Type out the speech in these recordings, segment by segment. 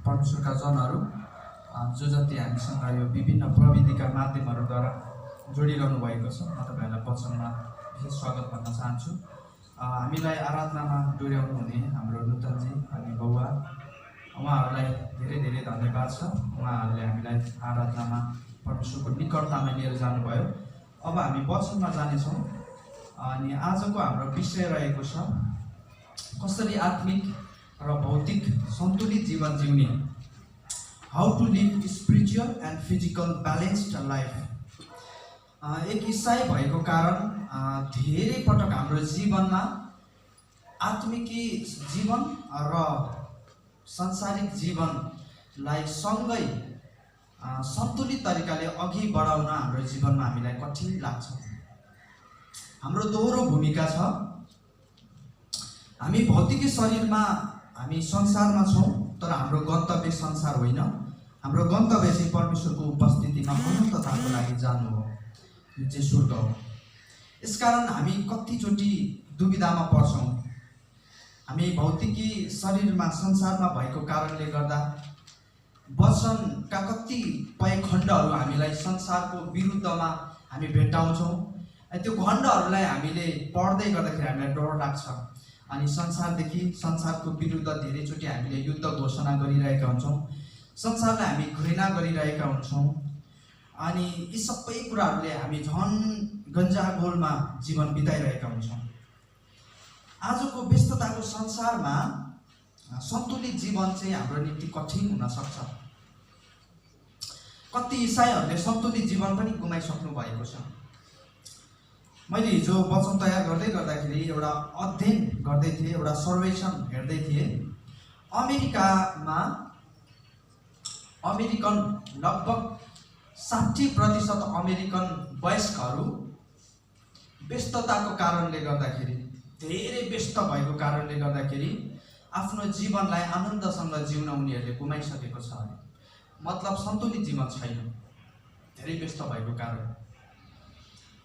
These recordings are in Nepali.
परमेश्वरका जनहरू जो जति हामीसँग यो विभिन्न प्रविधिका माध्यमहरूद्वारा जोडिरहनु भएको छ, म तपाईँहरूलाई वचनमा विशेष स्वागत भन्न चाहन्छु। हामीलाई आराधनामा डोर्याउनु हुने हाम्रो नूतनजी अनि बौवा, उहाँहरूलाई धेरै धेरै धन्यवाद छ। उहाँहरूले हामीलाई आराधनामा परमेश्वरको निकटतामा लिएर जानुभयो। अब हामी वचनमा जानेछौँ अनि आजको हाम्रो विषय रहेको छ कसरी आत्मिक र भौतिक सन्तुलित जीवन जिउने, how to live spiritual and physical balanced life. एक इसाई भएको कारण धेरै पटक हाम्रो जीवनमा आत्मिकी जीवन र सांसारिक जीवनलाई सँगै सन्तुलित तरिकाले अघि बढाउन हाम्रो जीवनमा हामीलाई कठिन लाग्छ। हाम्रो दोहोरो भूमिका छ। हामी भौतिकी शरीरमा हामी संसारमा छौँ, तर हाम्रो गन्तव्य संसार होइन। हाम्रो गन्तव्य चाहिँ परमेश्वरको उपस्थितिमा अनन्तताको लागि जानु हो, यो चाहिँ स्वर्ग हो। यसकारण हामी कतिचोटि दुविधामा पर्छौँ। हामी भौतिकी शरीरमा संसारमा भएको कारणले गर्दा वचनका कतिपय खण्डहरू हामीलाई संसारको विरुद्धमा हामी भेट्टाउँछौँ। त्यो खण्डहरूलाई हामीले पढ्दै गर्दाखेरि हामीलाई डर लाग्छ अनि संसारको विरुद्ध धेरैचोटि हामीले युद्ध घोषणा गरिरहेका हुन्छौँ। संसारलाई हामी घृणा गरिरहेका हुन्छौँ अनि यी सबै कुराहरूले हामी झन् गन्जागोलमा जीवन बिताइरहेका हुन्छौँ। आजको व्यस्तताको संसारमा सन्तुलित जीवन चाहिँ हाम्रो निम्ति कठिन हुन सक्छ। कति इसाईहरूले सन्तुलित जीवन पनि गुमाइसक्नु भएको छ। मैले हिजो वचन तयार गर्दै गर्दाखेरि एउटा अध्ययन गर्दै थिएँ, एउटा सर्वेक्षण हेर्दै थिएँ। अमेरिकन लगभग 60% अमेरिकन वयस्कहरू व्यस्तताको कारणले गर्दाखेरि, धेरै व्यस्त भएको कारणले गर्दाखेरि आफ्नो जीवनलाई आनन्दसँग जिउन उनीहरूले गुमाइसकेको छ। मतलब सन्तुलित जीवन छैन, धेरै व्यस्त भएको कारण।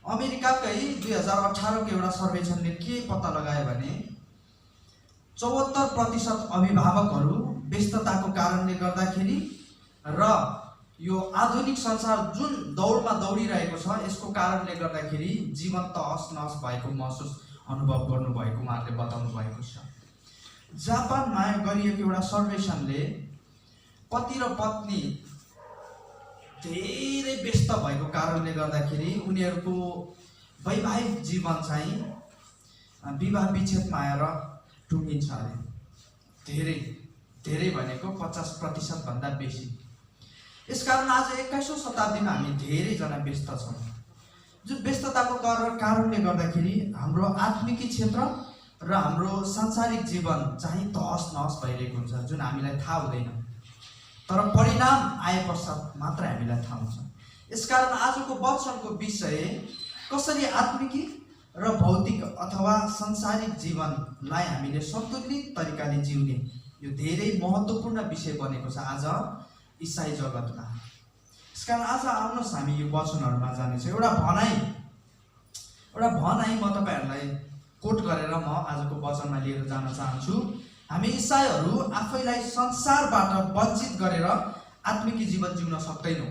अमेरिकाकै 2018 को एउटा सर्वेक्षणले के पत्ता लगायो भने 74% अभिभावकहरू व्यस्तताको कारणले गर्दाखेरि र यो आधुनिक संसार जुन दौडमा दौडिरहेको छ यसको कारणले गर्दाखेरि जीवन तहस नहस भएको महसुस अनुभव गर्नुभएको उहाँहरूले बताउनु भएको छ। जापानमा गरिएको एउटा सर्वेक्षणले पति र पत्नी धेरै व्यस्त भएको कारणले गर्दाखेरि उनीहरूको वैवाहिक जीवन चाहिँ विवाह विच्छेदमा आएर टुङ्गिन्छ अरे। धेरै भनेको 50% भन्दा बेसी। यसकारण आज 21औं शताब्दीमा हामी धेरैजना व्यस्त छौँ। जुन व्यस्तताको कारणले गर्दाखेरि हाम्रो आत्मिकी क्षेत्र र हाम्रो सांसारिक जीवन चाहिँ तहस नहस भइरहेको हुन्छ, जुन हामीलाई थाहा हुँदैन, तर परिणाम आए पश्चात मात्र हामीलाई थाहा हुन्छ। यसकारण आजको वचनको विषय कसरी आत्मिकी र भौतिक अथवा सांसारिक जीवनलाई हामीले सन्तुलित तरिकाले जिउने, यो धेरै महत्त्वपूर्ण विषय बनेको छ आज इसाई जगतमा। यसकारण आज आउनुहोस् हामी यो वचनहरूमा जानेछौँ। एउटा भनाइ म तपाईँहरूलाई कोट गरेर म आजको वचनमा लिएर जान चाहन्छु। हामी इसाईहरू आफैलाई संसारबाट वञ्चित गरेर आत्मिकी जीवन जिउन सक्दैनौँ।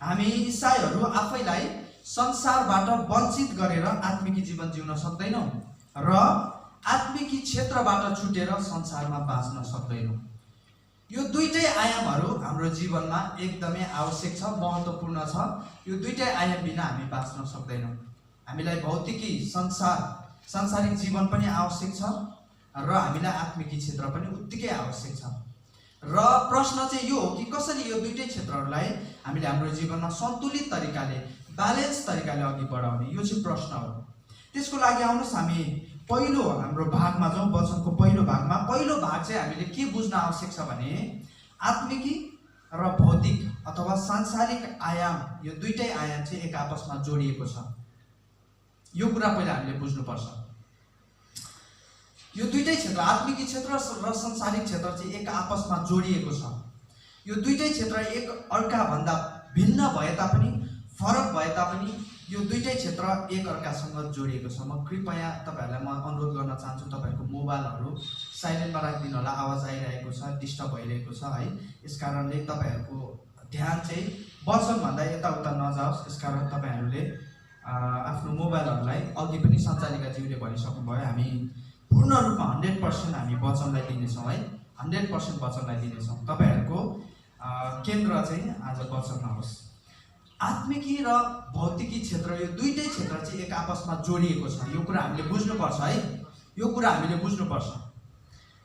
हामी इसाईहरू आफैलाई संसारबाट वञ्चित गरेर आत्मिकी जीवन जिउन सक्दैनौँ र आत्मिकी क्षेत्रबाट छुटेर संसारमा बाँच्न सक्दैनौँ। यो दुईटै आयामहरू हाम्रो जीवनमा एकदमै आवश्यक छ, महत्त्वपूर्ण छ। यो दुईटै आयाम बिना हामी बाँच्न सक्दैनौँ। हामीलाई भौतिकी सांसारिक जीवन पनि आवश्यक छ र हामीलाई आत्मिकी क्षेत्र पनि उत्तिकै आवश्यक छ। र प्रश्न चाहिँ यो हो कि कसरी यो दुईटै क्षेत्रहरूलाई हामीले हाम्रो जीवनमा सन्तुलित तरिकाले, ब्यालेन्स तरिकाले अघि बढाउने, यो चाहिँ प्रश्न हो। त्यसको लागि आउनुहोस् हामी पहिलो हाम्रो भागमा जाउँ। वचनको पहिलो भाग चाहिँ हामीले के बुझ्न आवश्यक छ भने आत्मिकी र भौतिक अथवा सांसारिक आयाम, यो दुईटै आयाम चाहिँ एक आपसमा जोडिएको छ। यो कुरा पहिला हामीले बुझ्नुपर्छ। यो दुईटै क्षेत्र, आत्मिकी क्षेत्र र सांसारिक क्षेत्र चाहिँ एक आपसमा जोडिएको छ। यो दुईटै क्षेत्र एक अर्का भन्दा भिन्न भए तापनि, फरक भए तापनि यो दुईटै क्षेत्र एकअर्कासँग जोडिएको छ। म कृपया तपाईँहरूलाई म अनुरोध गर्न चाहन्छु, तपाईँहरूको मोबाइलहरू साइलेन्टमा राखिदिनु होला। आवाज आइरहेको छ, डिस्टर्ब भइरहेको छ है। यस कारणले तपाईँहरूको ध्यान चाहिँ वचनभन्दा यताउता नजाओस्। यसकारण तपाईँहरूले आफ्नो मोबाइलहरूलाई अघि पनि सञ्चालिकाज्यूले भनिसक्नुभयो, हामी पूर्ण रूपमा 100% हामी वचनलाई दिनेछौँ है। 100% वचनलाई दिनेछौँ। तपाईँहरूको केन्द्र चाहिँ आज वचनमा होस्। आत्मिकी र भौतिकी क्षेत्र, यो दुईटै क्षेत्र चाहिँ एक आपसमा जोडिएको छ। यो कुरा हामीले बुझ्नुपर्छ है। यो कुरा हामीले बुझ्नुपर्छ।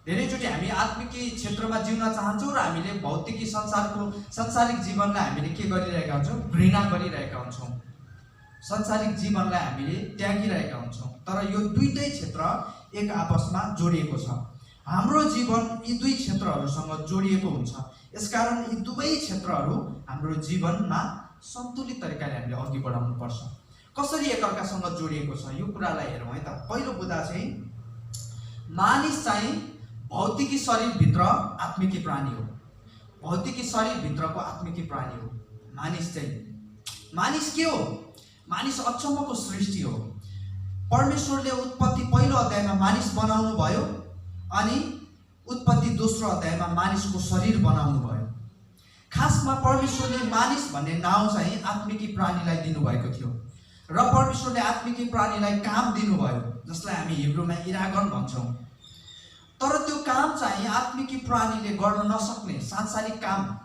धेरैचोटि हामी आत्मिकी क्षेत्रमा जिउन चाहन्छौँ र हामीले भौतिकी सांसारिक जीवनलाई हामीले के गरिरहेका हुन्छौँ? घृणा गरिरहेका हुन्छौँ। सांसारिक जीवनलाई हामीले त्यागिरहेका हुन्छौँ। तर यो दुईटै क्षेत्र एक आपसमा जोडिएको छ। हाम्रो जीवन यी दुई क्षेत्रहरूसँग जोडिएको हुन्छ। यसकारण यी दुवै क्षेत्रहरू हाम्रो जीवनमा सन्तुलित तरिकाले हामीले अघि बढाउनु पर्छ। कसरी एकअर्कासँग जोडिएको छ यो कुरालाई हेरौँ है त। पहिलो बुँदा चाहिँ मानिस चाहिँ भौतिकी शरीरभित्र आत्मिकी प्राणी हो। भौतिकी शरीरभित्रको आत्मिकी प्राणी हो मानिस चाहिँ। मानिस के हो? मानिस अचम्मको सृष्टि हो। परमेश्वरले उत्पत्ति पहिलो अध्यायमा मानिस बनाउनु भयो अनि उत्पत्ति दोस्रो अध्यायमा मानिसको शरीर बनाउनु भयो। खासमा परमेश्वरले मानिस भन्ने नाउँ चाहिँ आत्मिकी प्राणीलाई दिनुभएको थियो र परमेश्वरले आत्मिकी प्राणीलाई काम दिनुभयो, जसलाई हामी हिब्रूमा इरागन भन्छौँ। तर त्यो काम चाहिँ आत्मिकी प्राणीले गर्न नसक्ने सांसारिक काम,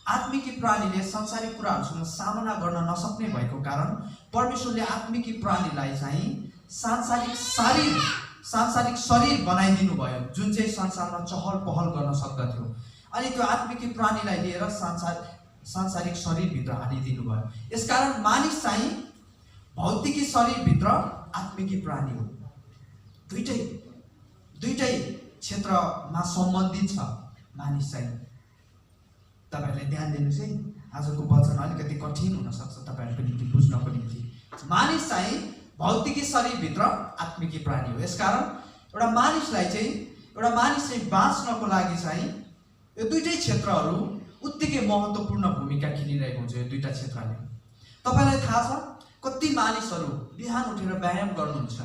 आत्मिकी प्राणीले सांसारिक कुराहरूसँग सामना गर्न नसक्ने भएको कारण परमेश्वरले आत्मिकी प्राणीलाई चाहिँ सांसारिक शरीर बनाइदिनु भयो, जुन चाहिँ संसारमा चहल पहल गर्न सक्दथ्यो। अनि त्यो आत्मिकी प्राणीलाई लिएर सांसारिक शरीरभित्र हालिदिनु भयो। यसकारण मानिस चाहिँ भौतिकी शरीरभित्र आत्मिकी प्राणी हो। दुईटै क्षेत्रमा सम्बन्धित छ मानिस चाहिँ। तपाईँहरूले ध्यान दिनुहोस् है। आजको वचन अलिकति कठिन हुनसक्छ तपाईँहरूको निम्ति बुझ्नको निम्ति। मानिस चाहिँ भौतिकी शरीरभित्र आत्मिकी प्राणी हो। यसकारण एउटा मानिस चाहिँ बाँच्नको लागि चाहिँ यो दुईटै क्षेत्रहरू उत्तिकै महत्त्वपूर्ण भूमिका खेलिरहेको हुन्छ। यो दुईटा क्षेत्रले, तपाईँलाई थाहा छ कति मानिसहरू बिहान उठेर व्यायाम गर्नुहुन्छ,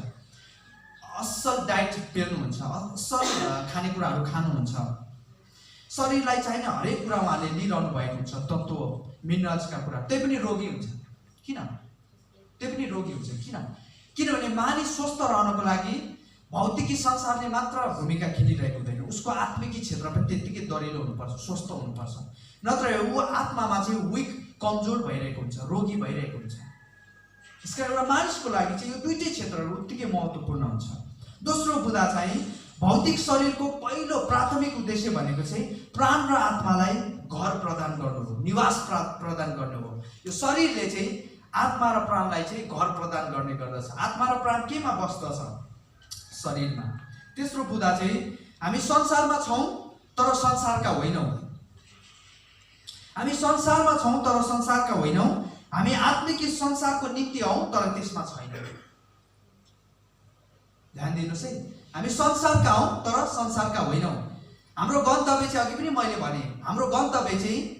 असल डाइट पेल्नुहुन्छ, असल खानेकुराहरू खानुहुन्छ, शरीरलाई चाहिने हरेक कुरा उहाँले लिइरहनु भएको हुन्छ, तत्त्व मिनरल्सका कुरा, त्यही पनि रोगी हुन्छ। किन? किनभने मानिस स्वस्थ रहनको लागि भौतिकी संसारले मात्र भूमिका खेलिरहेको हुँदैन, उसको आत्मिकी क्षेत्र पनि त्यत्तिकै दरिलो हुनुपर्छ, स्वस्थ हुनुपर्छ। नत्र ऊ आत्मामा चाहिँ कमजोर भइरहेको हुन्छ, रोगी भइरहेको हुन्छ। यसकारण एउटा मानिसको लागि चाहिँ यो दुईटै क्षेत्रहरू उत्तिकै महत्त्वपूर्ण हुन्छ। दोस्रो बुँदा चाहिँ भौतिक शरीरको पहिलो प्राथमिक उद्देश्य भनेको चाहिँ प्राण र आत्मालाई घर प्रदान गर्नु हो, निवास प्रदान गर्नु हो। यो शरीरले चाहिँ आत्मा र प्राणलाई चाहिँ घर प्रदान गर्ने गर्दछ। आत्मा र प्राण केमा बस्दछ? शरीरमा। तेस्रो बुँदा चाहिँ हामी संसारमा छौँ तर संसारका होइनौँ। हामी संसारमा छौँ तर संसारका होइनौँ। हामी आत्मिकी संसारको निम्ति हौँ तर त्यसमा छैनौँ। ध्यान दिनुहोस् है। हामी संसारका हौँ तर संसारका होइनौँ। हाम्रो गन्तव्य चाहिँ अघि पनि मैले भने, हाम्रो गन्तव्य चाहिँ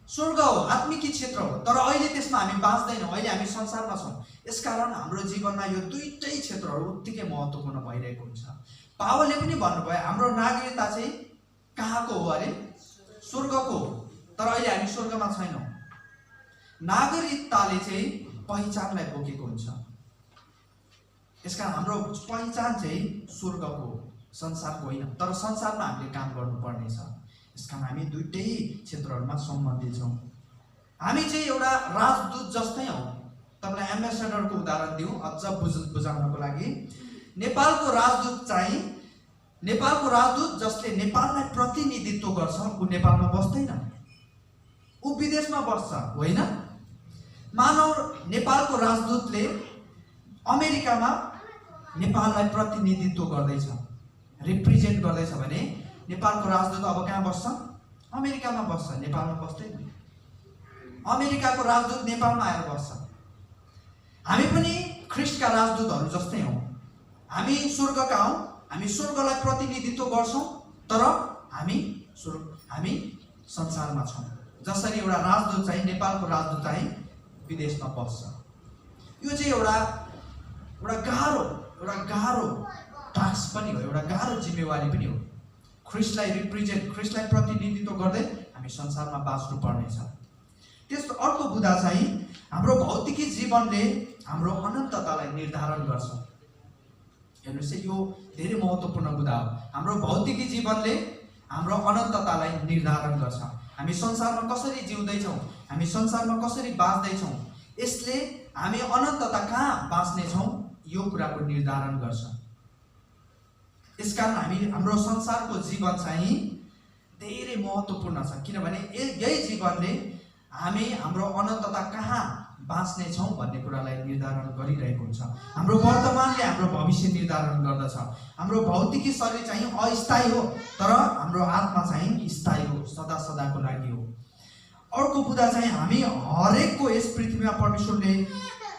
स्वर्ग हो, आत्मिकी क्षेत्र हो। तर अहिले त्यसमा हामी बाँच्दैनौँ, अहिले हामी संसारमा छौँ। यसकारण हाम्रो जीवनमा यो दुईटै क्षेत्रहरू उत्तिकै महत्त्वपूर्ण भइरहेको हुन्छ। पावलले पनि भन्नुभयो हाम्रो नागरिकता चाहिँ कहाँको हो अरे? स्वर्गको हो। तर अहिले हामी स्वर्गमा छैनौँ। नागरिकताले चाहिँ पहिचानलाई बोकेको हुन्छ। यसकारण हाम्रो पहिचान चाहिँ स्वर्गको हो, संसारको होइन। तर संसारमा हामीले काम गर्नुपर्नेछ। यसकारण हामी दुईटै क्षेत्रहरूमा सम्बन्धित छौँ। हामी चाहिँ एउटा राजदूत जस्तै हौँ। तपाईँलाई एम्बेसडरको उदाहरण दिउँ अझ बुझाउनको लागि। नेपालको राजदूत जसले नेपाललाई प्रतिनिधित्व गर्छ, ऊ नेपालमा बस्दैन, ऊ विदेशमा बस्छ, होइन? मानव नेपालको राजदूतले अमेरिकामा नेपाललाई प्रतिनिधित्व गर्दैछ, रिप्रेजेन्ट गर्दैछ भने नेपालको राजदूत अब कहाँ बस्छ? अमेरिकामा बस्छ, नेपालमा बस्दैन। अमेरिकाको राजदूत नेपालमा आएर बस्छ। हामी पनि ख्रिस्टका राजदूतहरू जस्तै हौँ। हामी स्वर्गका हौँ, हामी स्वर्गलाई प्रतिनिधित्व गर्छौँ, तर हामी संसारमा छौँ। जसरी एउटा राजदूत चाहिँ, नेपालको राजदूत चाहिँ विदेशमा बस्छ। यो चाहिँ एउटा गाह्रो टास्क पनि हो, एउटा गाह्रो जिम्मेवारी पनि हो। ख्रिस्टलाई प्रतिनिधित्व गर्दै हामी संसारमा बाँच्नु पर्नेछ। त्यस्तो अर्को बुदा चाहिँ हाम्रो भौतिकी जीवनले हाम्रो अनन्ततालाई निर्धारण गर्छ। हेर्नुहोस् है, यो धेरै महत्त्वपूर्ण बुदा हो। हाम्रो भौतिकी जीवनले हाम्रो अनन्ततालाई निर्धारण गर्छ। हामी संसारमा कसरी जिउँदैछौँ, हामी संसारमा कसरी बाँच्दैछौँ, यसले हामी अनन्तता कहाँ बाँच्नेछौँ यो कुराको निर्धारण गर्छ। यसकारण हाम्रो संसारको जीवन चाहिँ धेरै महत्त्वपूर्ण छ, किनभने यही जीवनले हामी हाम्रो अनन्तता कहाँ बाँच्नेछौँ भन्ने कुरालाई निर्धारण गरिरहेको हुन्छ। हाम्रो वर्तमानले हाम्रो भविष्य निर्धारण गर्दछ। हाम्रो भौतिकी शरीर चाहिँ अस्थायी हो, तर हाम्रो आत्मा चाहिँ स्थायी हो, सदा सदाको लागि हो। अर्को बुदा चाहिँ हामी हरेकको यस पृथ्वीमा परमेश्वरले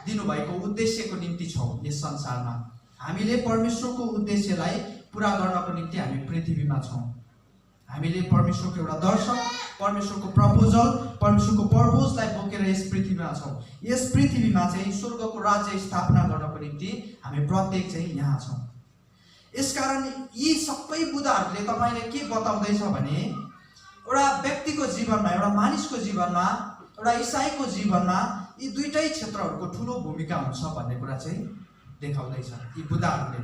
दिनुभएको उद्देश्यको निम्ति छौँ। यस संसारमा हामीले परमेश्वरको उद्देश्यलाई पुरा गर्नको निम्ति हामी पृथ्वीमा छौँ। हामीले परमेश्वरको एउटा दर्शन, परमेश्वरको प्रपोजल, परमेश्वरको पर्पोजलाई बोकेर यस पृथ्वीमा छौँ। यस पृथ्वीमा चाहिँ स्वर्गको राज्य स्थापना गर्नको निम्ति हामी प्रत्येक चाहिँ यहाँ छौँ। यसकारण यी सबै बुदाहरूले तपाईँले के बताउँदैछ भने एउटा व्यक्तिको जीवनमा, एउटा मानिसको जीवनमा, एउटा इसाईको जीवनमा यी दुईटै क्षेत्रहरूको ठुलो भूमिका हुन्छ भन्ने कुरा चाहिँ देखाउँदैछ यी बुदाहरूले।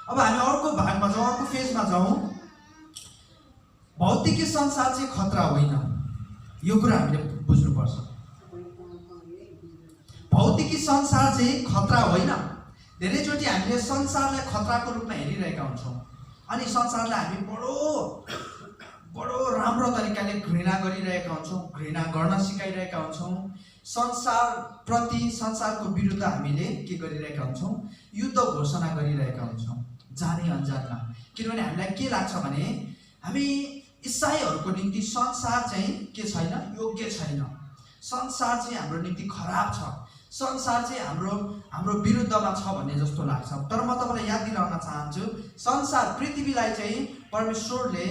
अब हामी अर्को भागमा जाउँ, अर्को फेजमा जाउँ। भौतिकी संसार चाहिँ खतरा होइन, यो कुरा हामीले बुझ्नुपर्छ। भौतिकी संसार चाहिँ खतरा होइन। धेरैचोटि हामीले संसारलाई खतराको रूपमा हेरिरहेका हुन्छौँ अनि संसारलाई हामी बडो राम्रो तरिकाले घृणा गरिरहेका हुन्छौँ, घृणा गर्न सिकाइरहेका हुन्छौँ। संसारप्रति, संसारको विरुद्ध हामीले के गरिरहेका हुन्छौँ, युद्ध घोषणा गरिरहेका हुन्छौँ जानी अनजानमा। किनभने हामीलाई के लाग्छ भने हामी इसाईहरूको निम्ति संसार चाहिँ के छैन, योग्य छैन। संसार चाहिँ हाम्रो निम्ति खराब छ, संसार चाहिँ हाम्रो विरुद्धमा छ भन्ने जस्तो लाग्छ। तर म तपाईँलाई याद दिलाउन चाहन्छु, संसार पृथ्वीलाई चाहिँ परमेश्वरले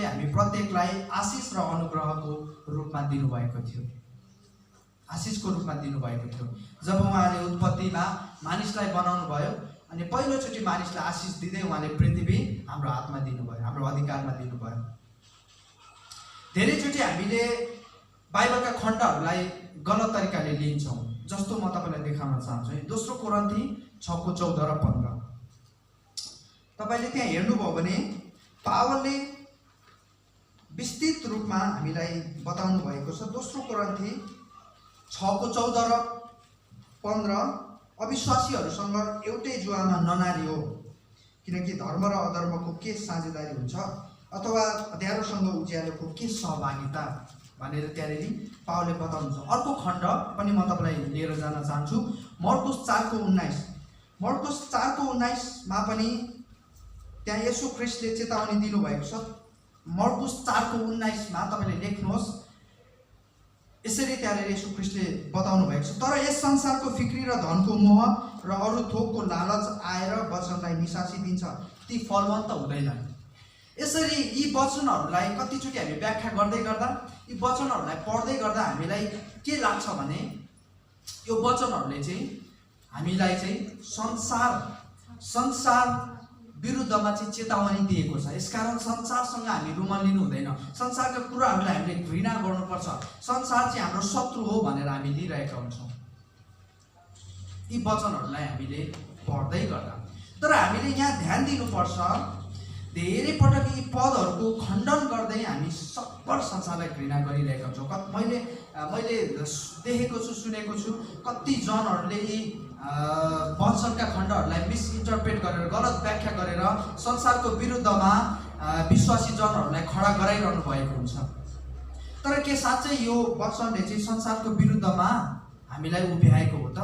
हामी प्रत्येकलाई आशिष र अनुग्रहको रूपमा दिनुभएको थियो, आशिषको रूपमा दिनुभएको थियो। जब उहाँले उत्पत्तिमा मानिसलाई बनाउनु भयो अनि पहिलोचोटि मानिसलाई आशिष दिँदै उहाँले पृथ्वी हाम्रो हातमा दिनुभयो, हाम्रो अधिकारमा दिनुभयो। धेरैचोटि हामीले बाइबलका खण्डहरूलाई गलत तरिकाले लिन्छौँ, जस्तो म तपाईँलाई देखाउन चाहन्छु है। दोस्रो कोरिन्थी 6:14 र 15 तपाईँले त्यहाँ हेर्नुभयो भने पावलले विस्तृत रूपमा हामीलाई बताउनु भएको छ। दोस्रो कोरिन्थी 6:14 र 15 अविश्वासीहरूसँग एउटै जुवामा ननारियो, किनकि धर्म र अधर्मको के साझेदारी हुन्छ, अथवा अँध्यारोसँग उज्यालोको के सहभागिता भनेर त्यहाँनिर पावलले बताउनुहुन्छ। अर्को खण्ड पनि म तपाईँलाई लिएर जान चाहन्छु, मर्कुस 4:19 पनि त्यहाँ येशू ख्रीष्टले चेतावनी दिनुभएको छ। मर्कुस 4:19 तपाईँले लेख्नुहोस्, यसरी त्यहाँनिर येशू ख्रीष्टले बताउनु भएको छ, तर यस संसारको फिक्री र धनको मोह र अरू थोकको लालच आएर वचनलाई निसासी दिन्छ, ती फलवन्त हुँदैनन्। यसरी यी वचनहरूलाई कतिचोटि हामी व्याख्या गर्दै गर्दा, यी वचनहरूलाई पढ्दै गर्दा हामीलाई के लाग्छ भने यो वचनहरूले चाहिँ हामीलाई चाहिँ संसार विरुद्धमा चाहिँ चेतावनी दिएको छ। यसकारण संसारसँग हामी रुमन लिनु हुँदैन, संसारका कुराहरूलाई हामीले घृणा गर्नुपर्छ, संसार चाहिँ हाम्रो शत्रु हो भनेर हामी लिइरहेका हुन्छौँ यी वचनहरूलाई हामीले पढ्दै गर्दा। तर हामीले यहाँ ध्यान दिनुपर्छ, धेरै पटक यी पदहरूको खण्डन गर्दै हामी सबै संसारलाई घृणा गरिरहेका हुन्छौँ। मैले देखेको छु, सुनेको छु, कति जनहरूले यी वचनका खण्डहरूलाई मिसइन्टरप्रेट गरेर, गलत व्याख्या गरेर संसारको विरुद्धमा विश्वासी जनहरूलाई खडा गराइरहनु भएको हुन्छ। तर के साँच्चै यो वचनले चाहिँ संसारको विरुद्धमा हामीलाई उभ्याएको हो त?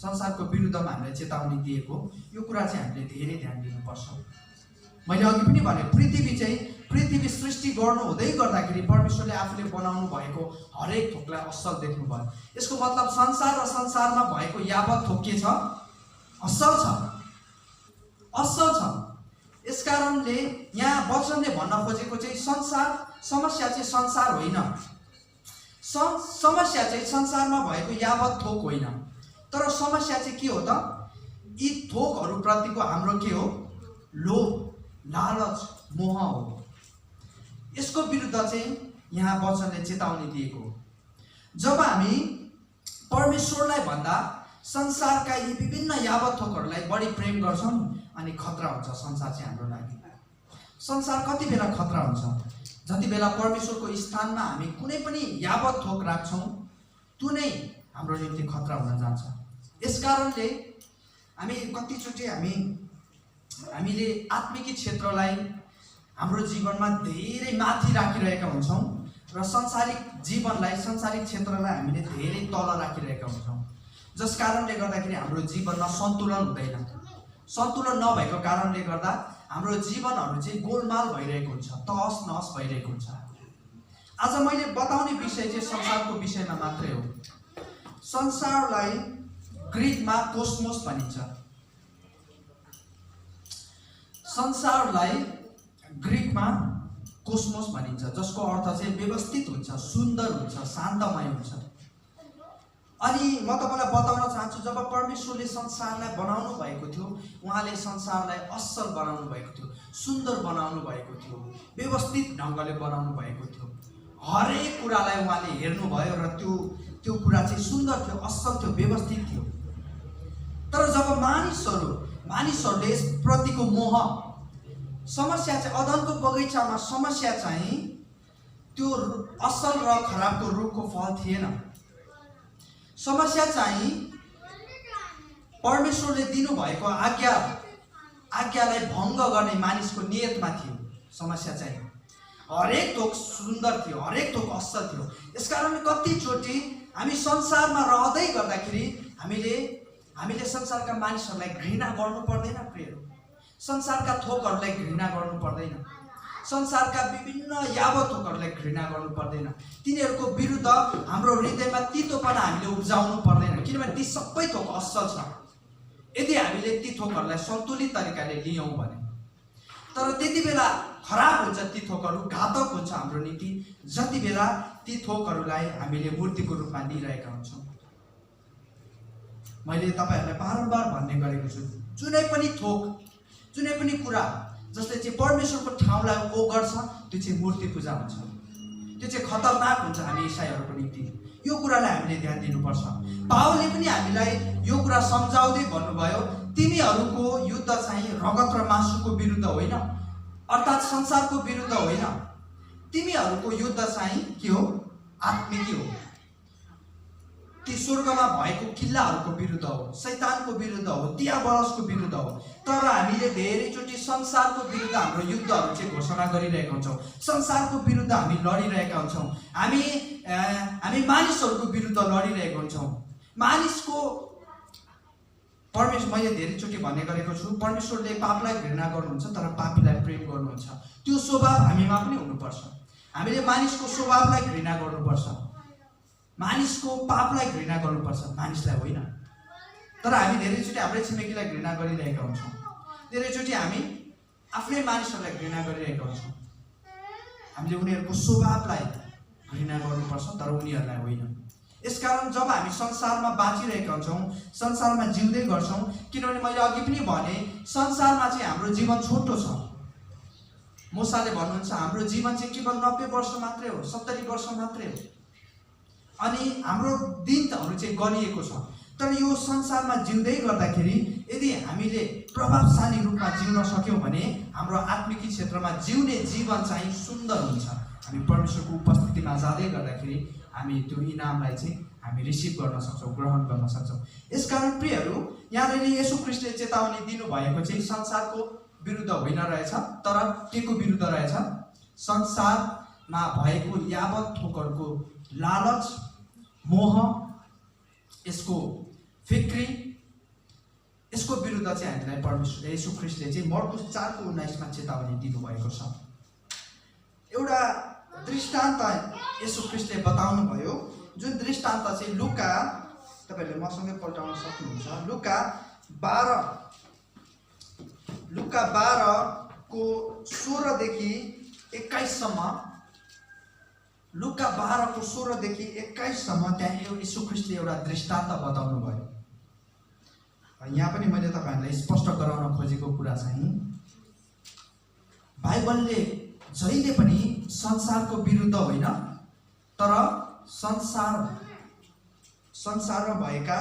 संसारको विरुद्धमा हामीलाई चेतावनी दिएको? यो कुरा चाहिँ हामीले धेरै ध्यान दिनुपर्छ। मैले अघि पनि भने पृथ्वी सृष्टि गर्नु हुँदै गर्दाखेरि परमेश्वरले आफूले बनाउनु भएको हरेक थोकलाई असल देख्नुभयो। यसको मतलब संसार र संसारमा भएको यावत थोक के छ? असल छ। यसकारणले यहाँ वचनले भन्न खोजेको चाहिँ समस्या चाहिँ संसार होइन, समस्या चाहिँ संसारमा भएको यावत थोक होइन, तर समस्या चाहिँ के हो त, यी थोकहरूप्रतिको हाम्रो के हो, लोभ, लालच, मोह हो। यसको विरुद्ध चाहिँ यहाँ वचनले चेतावनी दिएको हो। जब हामी परमेश्वरलाई भन्दा संसारका यी विभिन्न यावत थोकहरूलाई बढी प्रेम गर्छौँ अनि खतरा हुन्छ संसार चाहिँ हाम्रो लागि। संसार कति बेला खतरा हुन्छ, जति बेला परमेश्वरको स्थानमा हामी कुनै पनि यावत थोक राख्छौँ त्यो नै हाम्रो निम्ति खतरा हुन जान्छ। यसकारणले हामी कतिचोटि हामीले आत्मिक क्षेत्रलाई हाम्रो जीवनमा धेरै माथि राखिरहेका हुन्छौँ र संसारिक जीवनलाई, संसारिक क्षेत्रलाई हामीले धेरै तल राखिरहेका हुन्छौँ, जस कारणले गर्दाखेरि हाम्रो जीवनमा सन्तुलन हुँदैन। सन्तुलन नभएको कारणले गर्दा हाम्रो जीवनहरू चाहिँ गोलमाल भइरहेको हुन्छ, तहस नहस भइरहेको हुन्छ। आज मैले बताउने विषय चाहिँ संसारको विषयमा मात्रै हो। संसारलाई ग्रीकमा कोस्मोस भनिन्छ। संसारलाई ग्रीकमा कोस्मोस भनिन्छ, जसको अर्थ चाहिँ व्यवस्थित हुन्छ, सुन्दर हुन्छ, शान्तमय हुन्छ। अनि म तपाईँलाई बताउन चाहन्छु, जब परमेश्वरले संसारलाई बनाउनु भएको थियो, उहाँले संसारलाई असल बनाउनु भएको थियो, सुन्दर बनाउनु भएको थियो, व्यवस्थित ढङ्गले बनाउनु भएको थियो। हरेक कुरालाई उहाँले हेर्नुभयो र त्यो कुरा चाहिँ सुन्दर थियो, असल थियो, व्यवस्थित थियो। तर जब मानिसहरूले यसप्रतिको मोह, समस्या चाहिँ अदनको बगैँचामा समस्या चाहिँ त्यो असल र खराबको रुखको फल थिएन। समस्या चाहिँ परमेश्वरले दिनुभएको आज्ञालाई भङ्ग गर्ने मानिसको नियतमा थियो। समस्या चाहिँ हरेक थोक सुन्दर थियो, हरेक थोक असल थियो। यसकारण कतिचोटि हामी संसारमा रहँदै गर्दाखेरि हामीले संसारका मानिसहरूलाई घृणा गर्नु पर्दैन। प्रियहरू, संसारका थोकहरूलाई घृणा गर्नु पर्दैन, संसारका विभिन्न यावत थोकहरूलाई घृणा गर्नु पर्दैन। तिनीहरूको विरुद्ध हाम्रो हृदयमा तितोपना हामीले उब्जाउनु पर्दैन, किनभने ती सबै थोक असल छ यदि हामीले ती थोकहरूलाई सन्तुलित तरिकाले लियौँ भने। तर त्यति बेला खराब हुन्छ, ती थोकहरू घातक हुन्छ हाम्रो निम्ति, जति बेला ती थोकहरूलाई हामीले मूर्तिको रूपमा लिइरहेका हुन्छौँ। मैले तपाईँहरूलाई बारम्बार भन्ने गरेको छु, जुनै पनि थोक, जुनै पनि कुरा जसले चाहिँ परमेश्वरको ठाउँलाई ओगर्छ त्यो चाहिँ मूर्ति पूजा हुन्छ, त्यो चाहिँ खतरनाक हुन्छ हामी इसाईहरूको निम्ति। यो कुरालाई हामीले ध्यान दिनुपर्छ। पावलले पनि हामीलाई यो कुरा सम्झाउँदै भन्नुभयो, तिमीहरूको युद्ध चाहिँ रगत र मासुको विरुद्ध होइन, अर्थात् संसारको विरुद्ध होइन, तिमीहरूको युद्ध चाहिँ के हो, आत्मिक हो। ती स्वर्गमा भएको किल्लाहरूको विरुद्ध हो, शैतानको विरुद्ध हो, दियाबलसको विरुद्ध हो। तर हामीले धेरैचोटि संसारको विरुद्ध हाम्रो युद्धहरू चाहिँ घोषणा गरिरहेका हुन्छौँ, संसारको विरुद्ध हामी लडिरहेका हुन्छौँ, हामी मानिसहरूको विरुद्ध लडिरहेका हुन्छौँ। मैले धेरैचोटि भन्ने गरेको छु, परमेश्वरले पापलाई घृणा गर्नुहुन्छ तर पापीलाई प्रेम गर्नुहुन्छ। त्यो स्वभाव हामीमा पनि हुनुपर्छ। हामीले मानिसको स्वभावलाई घृणा गर्नुपर्छ, मानिसको पापलाई घृणा गर्नुपर्छ, मानिसलाई होइन। तर हामी धेरैचोटि हाम्रै छिमेकीलाई घृणा गरिरहेका हुन्छौँ, धेरैचोटि हामी आफ्नै मानिसहरूलाई घृणा गरिरहेका हुन्छौँ। हामीले उनीहरूको स्वभावलाई घृणा गर्नुपर्छ तर उनीहरूलाई होइन। यसकारण जब हामी संसारमा बाँचिरहेका हुन्छौँ, संसारमा जिउँदै गर्छौँ, किनभने मैले अघि पनि भने संसारमा चाहिँ हाम्रो जीवन छोटो छ। मूसाले भन्नुहुन्छ हाम्रो जीवन चाहिँ केवल 90 वर्ष मात्रै हो, 70 वर्ष मात्रै हो, अनि हाम्रो दिनहरू चाहिँ गनिएको छ। तर यो संसारमा जिउँदै गर्दाखेरि यदि हामीले प्रभावशाली रूपमा जिउन सक्यौँ भने हाम्रो आत्मिक क्षेत्रमा जिउने जीवन चाहिँ सुन्दर हुन्छ। हामी परमेश्वरको उपस्थितिमा जाँदै गर्दाखेरि हामी त्यो इनामलाई चाहिँ हामी रिसिभ गर्न सक्छौँ, ग्रहण गर्न सक्छौँ। यसकारण प्रियहरू, यहाँनिर येशू ख्रीष्टले चेतावनी दिनुभएको चाहिँ संसारको विरुद्ध होइन रहेछ, तर के को विरुद्ध रहेछ, संसारमा भएको यावत थोकहरूको लालच, मोह, यसको फिक्री, यसको विरुद्ध चाहिँ हामीलाई परमेश्वर येशू ख्रीष्टले चाहिँ मर्कुस 4:19 चेतावनी दिनुभएको छ। एउटा दृष्टान्त येशू ख्रीष्टले बताउनु भयो, जुन दृष्टान्त चाहिँ लुका, तपाईँहरूले मसँगै पल्टाउन सक्नुहुन्छ, लुका 12को 16 देखि 21 सम्म, लुका 12को 16 देखि 21 सम्म त्यहाँ येशू ख्रीष्टले एउटा दृष्टान्त बताउनु भयो। यहाँ पनि मैले तपाईहरुलाई स्पष्ट गराउन खोजेको कुरा चाहिँ बाइबलले जहिले पनि संसारको विरुद्ध होइन, तर संसारमा भएका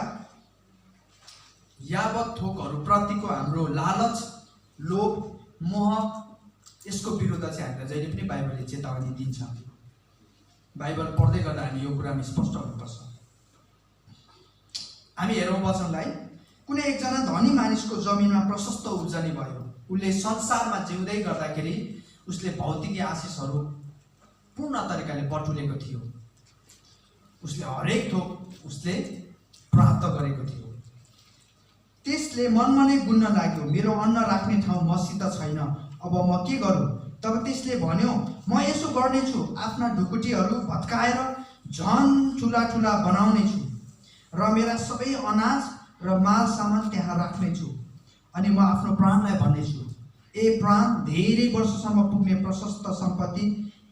यावत थोकहरू प्रतिको हाम्रो लालच, लोभ, मोह, यसको विरुद्ध चाहिँ हामीलाई जहिले पनि बाइबलले चेतावनी दिन्छ। बाइबल पढ्दै गर्दा हामी यो कुरामा स्पष्ट हुनुपर्छ। हामी हेरौँ वचनलाई। कुनै एकजना धनी मानिसको जमिनमा प्रशस्त उब्जनी भयो। उसले संसारमा जिउँदै गर्दाखेरि उसले भौतिक आशिषहरू पूर्ण तरिकाले बटुलेको थियो। उसले हरेक थोक उसले प्राप्त गरेको थियो। त्यसले मनमा नै गुन्न लाग्यो, मेरो अन्न राख्ने ठाउँ मसित छैन, अब म के गरौँ? तब त्यसले भन्यो, म यसो गर्नेछु, आफ्ना ढुकुटीहरू भत्काएर झन् ठुला ठुला बनाउनेछु र मेरा सबै अनाज र माल सामान त्यहाँ राख्नेछु। अनि म आफ्नो प्राणलाई भन्नेछु, ए प्राण, धेरै वर्षसम्म पुग्ने प्रशस्त सम्पत्ति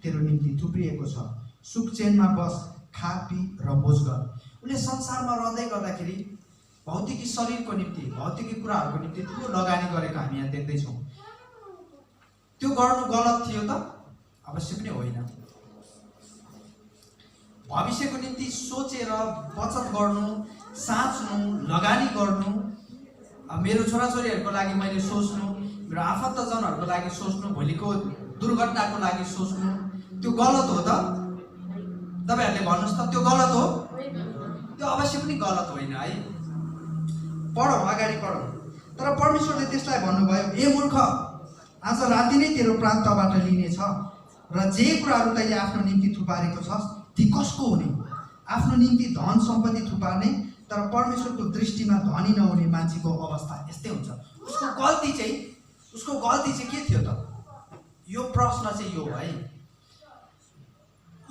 तेरो निम्ति थुप्रिएको छ, सुख चैनमा बस, खा पी र मोज गर। उसले संसारमा रहँदै गर्दाखेरि भौतिकी शरीरको निम्ति, भौतिकी कुराहरूको निम्ति ठुलो लगानी गरेको हामी यहाँ देख्दैछौँ। त्यो गर्नु गलत थियो त? अवश्य पनि होइन। भविष्यको निम्ति सोचेर बचत गर्नु, साच्नु, लगानी गर्नु, मेरो छोराछोरीहरूको लागि मैले सोच्नु, मेरो आफन्तजनहरूको लागि सोच्नु, भोलिको दुर्घटनाको लागि सोच्नु, त्यो गलत हो त? तपाईहरुले भन्नुस् त, त्यो गलत हो? त्यो अवश्य पनि गलत होइन है। पढौँ, अगाडि पढौँ। तर परमेश्वरले त्यसलाई भन्नुभयो, ए मूर्ख, आज राति नै तेरो प्राण तबाट लिनेछ र जे कुराहरू तैँले आफ्नो निम्ति थुपारेको छस् ती कसको हुने? आफ्नो निम्ति धन सम्पत्ति थुपार्ने तर परमेश्वरको दृष्टिमा धनी नहुने मान्छेको अवस्था यस्तै हुन्छ। उसको गल्ती चाहिँ के थियो त? यो प्रश्न चाहिँ यो है,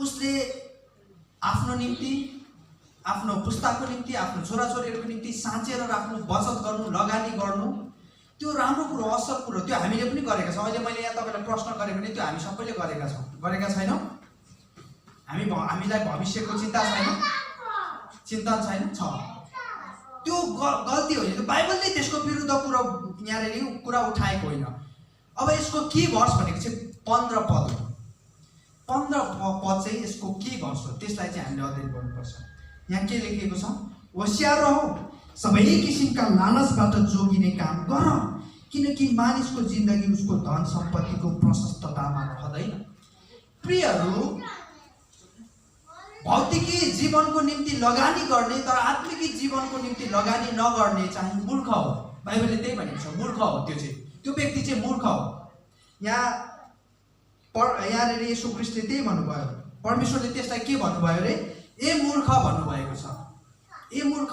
उसले आफ्नो निम्ति, आफ्नो पुस्ताको निम्ति, आफ्नो छोराछोरीहरूको निम्ति साँचेर राख्नु, बचत गर्नु, लगानी गर्नु, त्यो राम्रो कुरो, असल कुरो, त्यो हामीले पनि गरेका छौँ। अहिले मैले यहाँ तपाईँलाई प्रश्न गरेँ भने त्यो हामी सबैले गरेका छौँ, गरेका छैनौँ? हामीलाई भविष्यको चिन्ता छैन? चिन्तन छैन? छ। त्यो गल्ती होइन। त्यो बाइबलले त्यसको विरुद्ध यहाँनिर कुरा उठाएको होइन। अब यसको के भर्स भनेको चाहिँ 15 पद हो। 15 पद चाहिँ यसको के भर्स हो, त्यसलाई चाहिँ हामीले अध्ययन गर्नुपर्छ। यहाँ के लेखिएको छ? होशियार रहो, सबै किसिमका लालचबाट जोगिने काम गर, किनकि मानिसको जिन्दगी उसको धन सम्पत्तिको प्रशस्ततामा रहँदैन। प्रियहरू, भौतिकी जीवनको निम्ति लगानी गर्ने तर आत्मिकी जीवनको निम्ति लगानी नगर्ने चाहिँ मूर्ख हो। बाइबलले त्यही भनेको छ, मूर्ख हो। त्यो व्यक्ति चाहिँ मूर्ख हो। यहाँनिर येशू ख्रीष्टले त्यही भन्नुभयो। परमेश्वरले त्यसलाई के भन्नुभयो रे? ए मूर्ख भन्नुभएको छ। ए मूर्ख,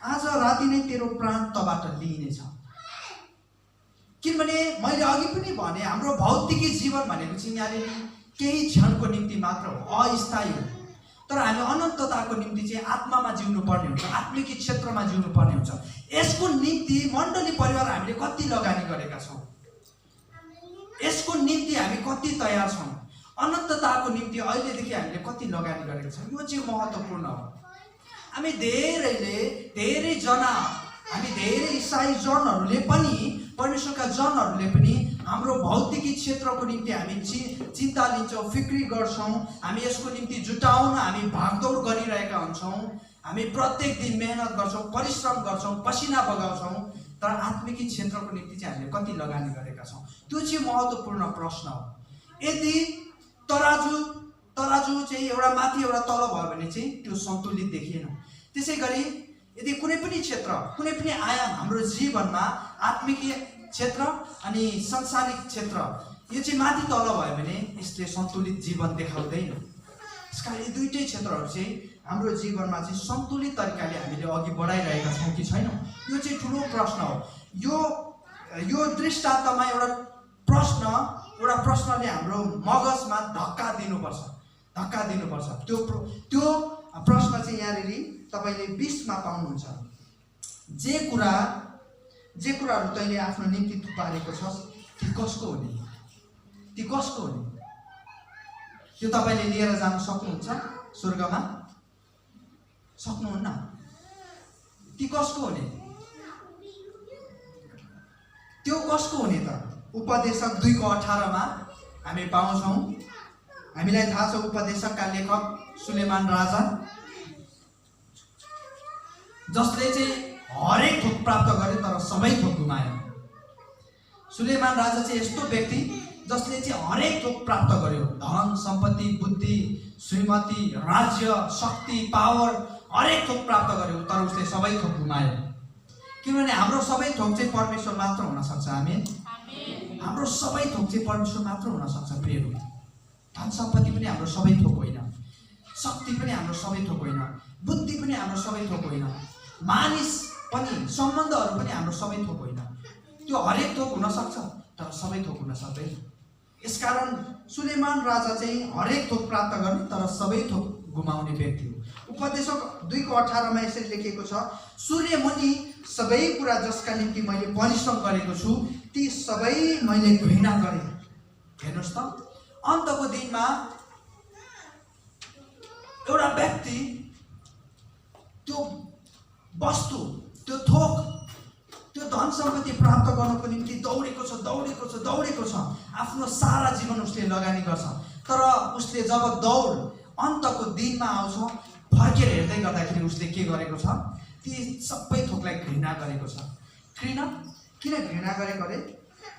आज राति नै तेरो प्राण तबाट लिइनेछ। किनभने मैले अघि पनि भने, हाम्रो भौतिकी जीवन भनेको चाहिँ यहाँनिर केही क्षणको निम्ति मात्र हो, अस्थायी हो। तर हामी अनन्तताको निम्ति चाहिँ आत्मामा जिउनु पर्ने हुन्छ, आत्मिक क्षेत्रमा जिउनु पर्ने हुन्छ। यसको निम्ति मण्डली परिवार हामीले कति लगानी गरेका छौँ? यसको निम्ति हामी कति तयार छौँ? अनन्तताको निम्ति अहिलेदेखि हामीले कति लगानी गरेका छौँ? यो चाहिँ महत्त्वपूर्ण हो। हामी धेरै इसाई जनहरूले पनि, परमेश्वरका जनहरूले पनि हाम्रो भौतिकी क्षेत्रको निम्ति हामी चिन्ता लिन्छौँ, फिक्री गर्छौँ। हामी यसको निम्ति जुटाउन हामी भागदौड गरिरहेका हुन्छौँ। हामी प्रत्येक दिन मेहनत गर्छौँ, परिश्रम गर्छौँ, पसिना बगाउँछौँ। तर आत्मिकी क्षेत्रको निम्ति चाहिँ हामीले कति लगानी गरेका छौँ? त्यो चाहिँ महत्त्वपूर्ण प्रश्न हो। यदि तराजु चाहिँ एउटा माथि एउटा तल भयो भने चाहिँ त्यो सन्तुलित देखिएन। त्यसै गरी यदि कुनै पनि क्षेत्र, कुनै पनि आयाम हाम्रो जीवनमा, आत्मिक क्षेत्र अनि सांसारिक क्षेत्र, यो चाहिँ माथि तल भयो भने यसले सन्तुलित जीवन देखाउँदैन। यसकारण यी दुईटै क्षेत्रहरू चाहिँ हाम्रो जीवनमा चाहिँ सन्तुलित तरिकाले हामीले अघि बढाइरहेका छौँ कि छैनौँ, यो चाहिँ ठुलो प्रश्न हो। यो दृष्टान्तमा एउटा प्रश्नले हाम्रो मगजमा धक्का दिनुपर्छ। त्यो प्रश्न चाहिँ यहाँनिर तपाईँले 20 मा पाउनुहुन्छ। जे कुराहरू तैँले आफ्नो निम्ति थुपारेको छस् ती कसको हुने? त्यो तपाईँले लिएर जान सक्नुहुन्छ स्वर्गमा? सक्नुहुन्न। ती कसको हुने? त्यो कसको हुने त? उपदेशक 2:18 हामी पाउँछौँ। हामीलाई थाहा छ उपदेशकका लेखक सुलेमान राजा, जसले चाहिँ हरेक थोक प्राप्त गरे तर सबै थोक गुमायो। सुलेमान राजा चाहिँ यस्तो व्यक्ति जसले चाहिँ हरेक थोक प्राप्त गर्यो, धन सम्पत्ति, बुद्धि, श्रीमती, राज्य, शक्ति, पावर, हरेक थोक प्राप्त गर्यो, तर उसले सबै थोक गुमायो। किनभने हाम्रो सबै थोक चाहिँ परमेश्वर मात्र हुन सक्छ। आमेन। हाम्रो सबै थोक चाहिँ परमेश्वर मात्र हुन सक्छ। प्रियहरू, धन सम्पत्ति पनि हाम्रो सबै थोक होइन, शक्ति पनि हाम्रो सबै थोक होइन, बुद्धि पनि हाम्रो सबै थोक होइन, मानिस पनि, सम्बन्धहरू पनि हाम्रो सबै थोक होइन। त्यो हरेक थोक हुन सक्छ तर सबै थोक हुन सक्दैन। यसकारण सुलेमान राजा चाहिँ हरेक थोक प्राप्त गर्ने तर सबै थोक गुमाउने व्यक्ति हो। उपदेशक 2:18 यसरी लेखिएको छ, सूर्य मुनि सबै कुरा जसका निम्ति मैले परिश्रम गरेको छु ती सबै मैले घृणा गरेँ। हेर्नुहोस् त, अन्तको दिनमा एउटा व्यक्ति त्यो वस्तु, त्यो थोक, त्यो धन सम्पत्ति प्राप्त गर्नको निम्ति दौडेको छ। आफ्नो सारा जीवन उसले लगानी गर्छ, तर उसले जब दौड अन्तको दिनमा आउँछ, फर्केर हेर्दै गर्दाखेरि उसले के गरेको छ? ती सबै थोकलाई घृणा गरेको छ। किन घृणा गरेको अरे?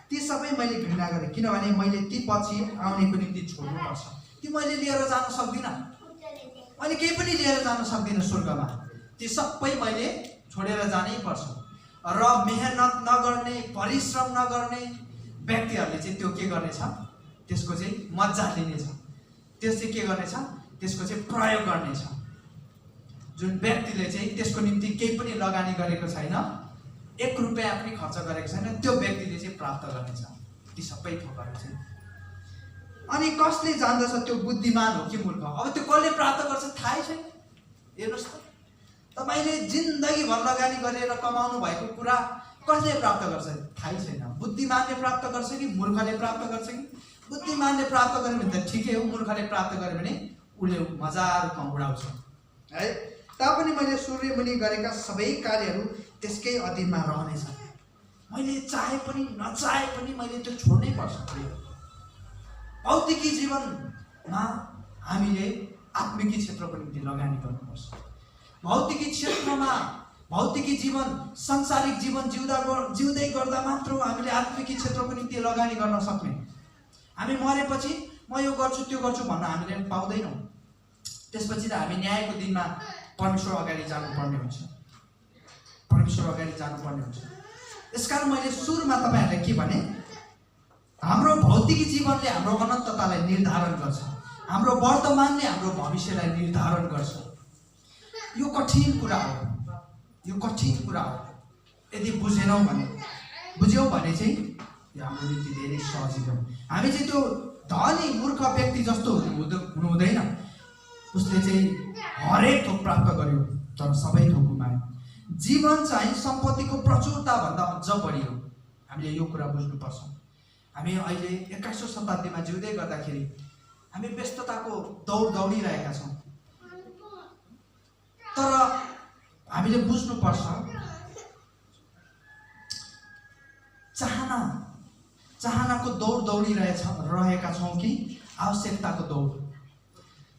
ती सबै मैले घृणा गरेँ किनभने मैले ती पछि आउनेको निम्ति छोड्नुपर्छ। ती मैले लिएर जान सक्दिनँ, मैले केही पनि लिएर जान सक्दिनँ स्वर्गमा। ती सबै मैले छोडेर जानै पर्छ। र मेहनत नगर्ने, परिश्रम नगर्ने व्यक्तिहरूले चाहिँ त्यो के गर्नेछ? त्यसको चाहिँ मजा लिनेछ। त्यस चाहिँ के गर्नेछ? त्यसको चाहिँ प्रयोग गर्नेछ। जुन व्यक्तिले चाहिँ त्यसको निम्ति केही पनि लगानी गरेको छैन, 1 रुपैयाँ पनि खर्च गरेको छैन, त्यो व्यक्तिले चाहिँ प्राप्त गर्नेछ ती सबै थोकहरू चाहिँ। अनि कसले जान्दछ त्यो बुद्धिमान हो कि मूर्ख? अब त्यो कसले प्राप्त गर्छ थाहै छैन। हेर्नुहोस् त, तपाईँले जिन्दगीभर लगानी गरेर कमाउनु भएको कुरा कसले प्राप्त गर्छ थाहै छैन। बुद्धिमानले प्राप्त गर्छ कि मूर्खले प्राप्त गर्छ कि? बुद्धिमानले प्राप्त गर्यो भने त ठिकै हो, मूर्खले प्राप्त गर्यो भने उसले मजा रूपमा उडाउँछ है। तापनि मैले सूर्य मुनि गरेका सबै कार्यहरू त्यसकै अधीनमा रहनेछ। मैले चाहे पनि नचाहे पनि मैले त्यो छोड्नै पर्छ। भौतिकी जीवनमा हामीले आत्मिकी क्षेत्रको निम्ति लगानी गर्नुपर्छ। भौतिकी क्षेत्रमा, भौतिकी जीवन, सांसारिक जीवन जिउँदै गर्दा मात्र हामीले आत्मिकी क्षेत्रको निम्ति लगानी गर्न सक्ने। हामी मरेपछि म यो गर्छु त्यो गर्छु भन्न हामीले पाउँदैनौँ। त्यसपछि त हामी न्यायको दिनमा परमेश्वर अगाडि जानुपर्ने हुन्छ। यसकारण मैले सुरुमा तपाईँहरूलाई के भने, हाम्रो भौतिकी जीवनले हाम्रो अनन्ततालाई निर्धारण गर्छ, हाम्रो वर्तमानले हाम्रो भविष्यलाई निर्धारण गर्छ। यो कठिन कुरा हो। यदि बुझ्यौँ भने चाहिँ यो हाम्रो निम्ति धेरै सजिलो हो। हामी चाहिँ त्यो धनी मूर्ख व्यक्ति जस्तो हुनु हुँदैन। उसले चाहिँ हरेक थोक प्राप्त गर्यो तर सबै थोक गुमायो। जीवन चाहिँ सम्पत्तिको प्रचुरता भन्दा अझ बढी हो। हामीले यो कुरा बुझ्नुपर्छ। हामी अहिले 21औं शताब्दीमा जिउँदै गर्दाखेरि हामी व्यस्तताको दौडिरहेका छौँ, तर हामीले बुझ्नुपर्छ चाहनाको दौडिरहेका छौँ कि आवश्यकताको दौड?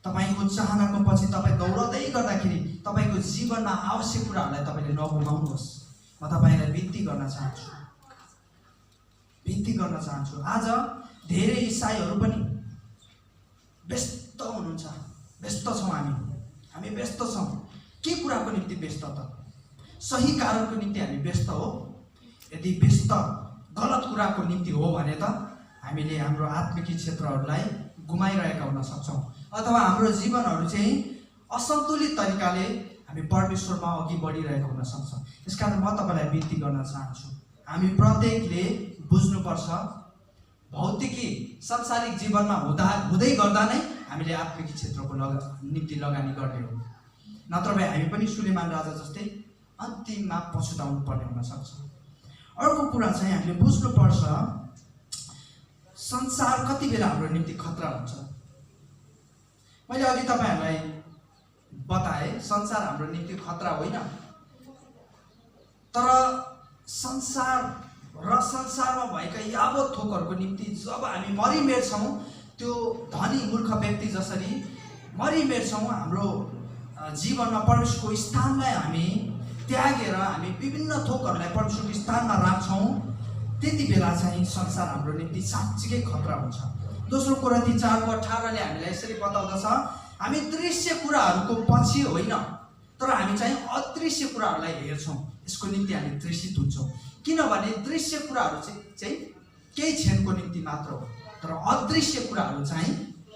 तपाईँको चाहनाको पछि तपाईँ दौडदै गर्दाखेरि तपाईँको जीवनमा आवश्यक कुराहरूलाई तपाईँले नगुमाउनुहोस्। म तपाईँलाई बिन्ती गर्न चाहन्छु। आज धेरै इसाईहरू पनि व्यस्त हुनुहुन्छ। व्यस्त छौँ हामी व्यस्त छौँ। के कुराको निम्ति व्यस्त त? सही कारणको निम्ति हामी व्यस्त हो। यदि व्यस्त गलत कुराको निम्ति हो भने त हामीले हाम्रो आत्मिक क्षेत्रहरूलाई गुमाइरहेका हुन सक्छौँ, अथवा हाम्रो जीवनहरू चाहिँ असन्तुलित तरिकाले हामी परमेश्वरमा अघि बढिरहेका हुन सक्छ। यसकारण म तपाईँलाई बिन्ती गर्न चाहन्छु, हामी प्रत्येकले बुझ्नुपर्छ भौतिकी सांसारिक जीवनमा हुँदै गर्दा नै हामीले आत्मिक क्षेत्रको निम्ति लगानी गर्ने हो। नत्र भए हामी पनि सुलेमान राजा जस्तै अन्तिममा पछुताउनु पर्ने हुन सक्छ। अर्को कुरा चाहिँ हामीले बुझ्नुपर्छ संसार कति बेला हाम्रो निम्ति खतरा हुन्छ। मैले अघि तपाईँहरूलाई बताएँ संसार हाम्रो निम्ति खतरा होइन, तर संसार र संसारमा भएका यावत थोकहरूको निम्ति जब हामी मरिमेट्छौँ, त्यो धनी मूर्ख व्यक्ति जसरी मरिमेट्छौँ, हाम्रो जीवनमा परमेश्वरको स्थानलाई हामी त्यागेर हामी विभिन्न थोकहरूलाई परमेश्वरको स्थानमा राख्छौँ, त्यति बेला चाहिँ संसार हाम्रो निम्ति साँच्चीकै खतरा हुन्छ। दोस्रो कोरिन्थी 4:18ले हामीलाई यसरी बताउँदछ, हामी दृश्य कुराहरूको पछि होइन, तर हामी चाहिँ अदृश्य कुराहरूलाई हेर्छौँ, यसको निम्ति हामी तृषित हुन्छौँ। किनभने दृश्य कुराहरू चाहिँ केही क्षणको निम्ति मात्र हो, तर अदृश्य कुराहरू चाहिँ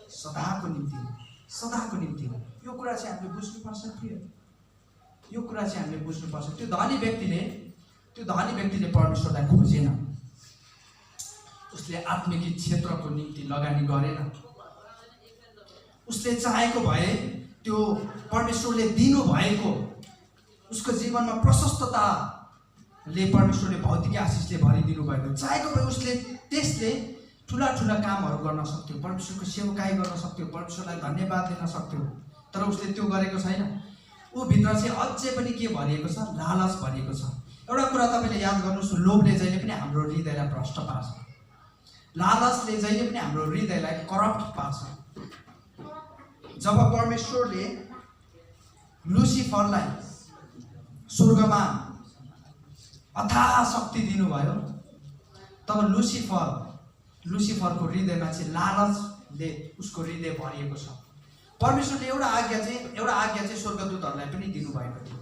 सदाको निम्ति हो, सदाको निम्ति हो। यो कुरा चाहिँ हामीले बुझ्नुपर्छ प्रिय, यो कुरा चाहिँ हामीले बुझ्नुपर्छ। त्यो धनी व्यक्तिले परमेश्वरलाई खोजेन, उसले आत्मिक क्षेत्रको निम्ति लगानी गरेन। उसले चाहेको भए त्यो परमेश्वरले दिनुभएको उसको जीवनमा प्रशस्तताले परमेश्वरले भौतिक आशिषले भरिदिनु भएको चाहेको भए उसले त्यसले ठुला ठुला कामहरू गर्न सक्थ्यो, परमेश्वरको सेवकाई गर्न सक्थ्यो, परमेश्वरलाई धन्यवाद दिन सक्थ्यो, तर उसले त्यो गरेको छैन। ऊ भित्र चाहिँ अझै पनि के भरिएको छ? लालच भरिएको छ। एउटा कुरा तपाईँले याद गर्नुहोस्, लोभले जहिले पनि हाम्रो हृदयलाई भ्रष्ट पार्छ, लालचले जहिले पनि हाम्रो हृदयलाई करप्ट पार्छ। जब परमेश्वरले लुसिफरलाई स्वर्गमा अथाह शक्ति दिनुभयो, तब लुसिफरको हृदयमा चाहिँ लालचले उसको हृदय भरिएको छ। परमेश्वरले एउटा आज्ञा चाहिँ स्वर्गदूतहरूलाई पनि दिनुभएको थियो,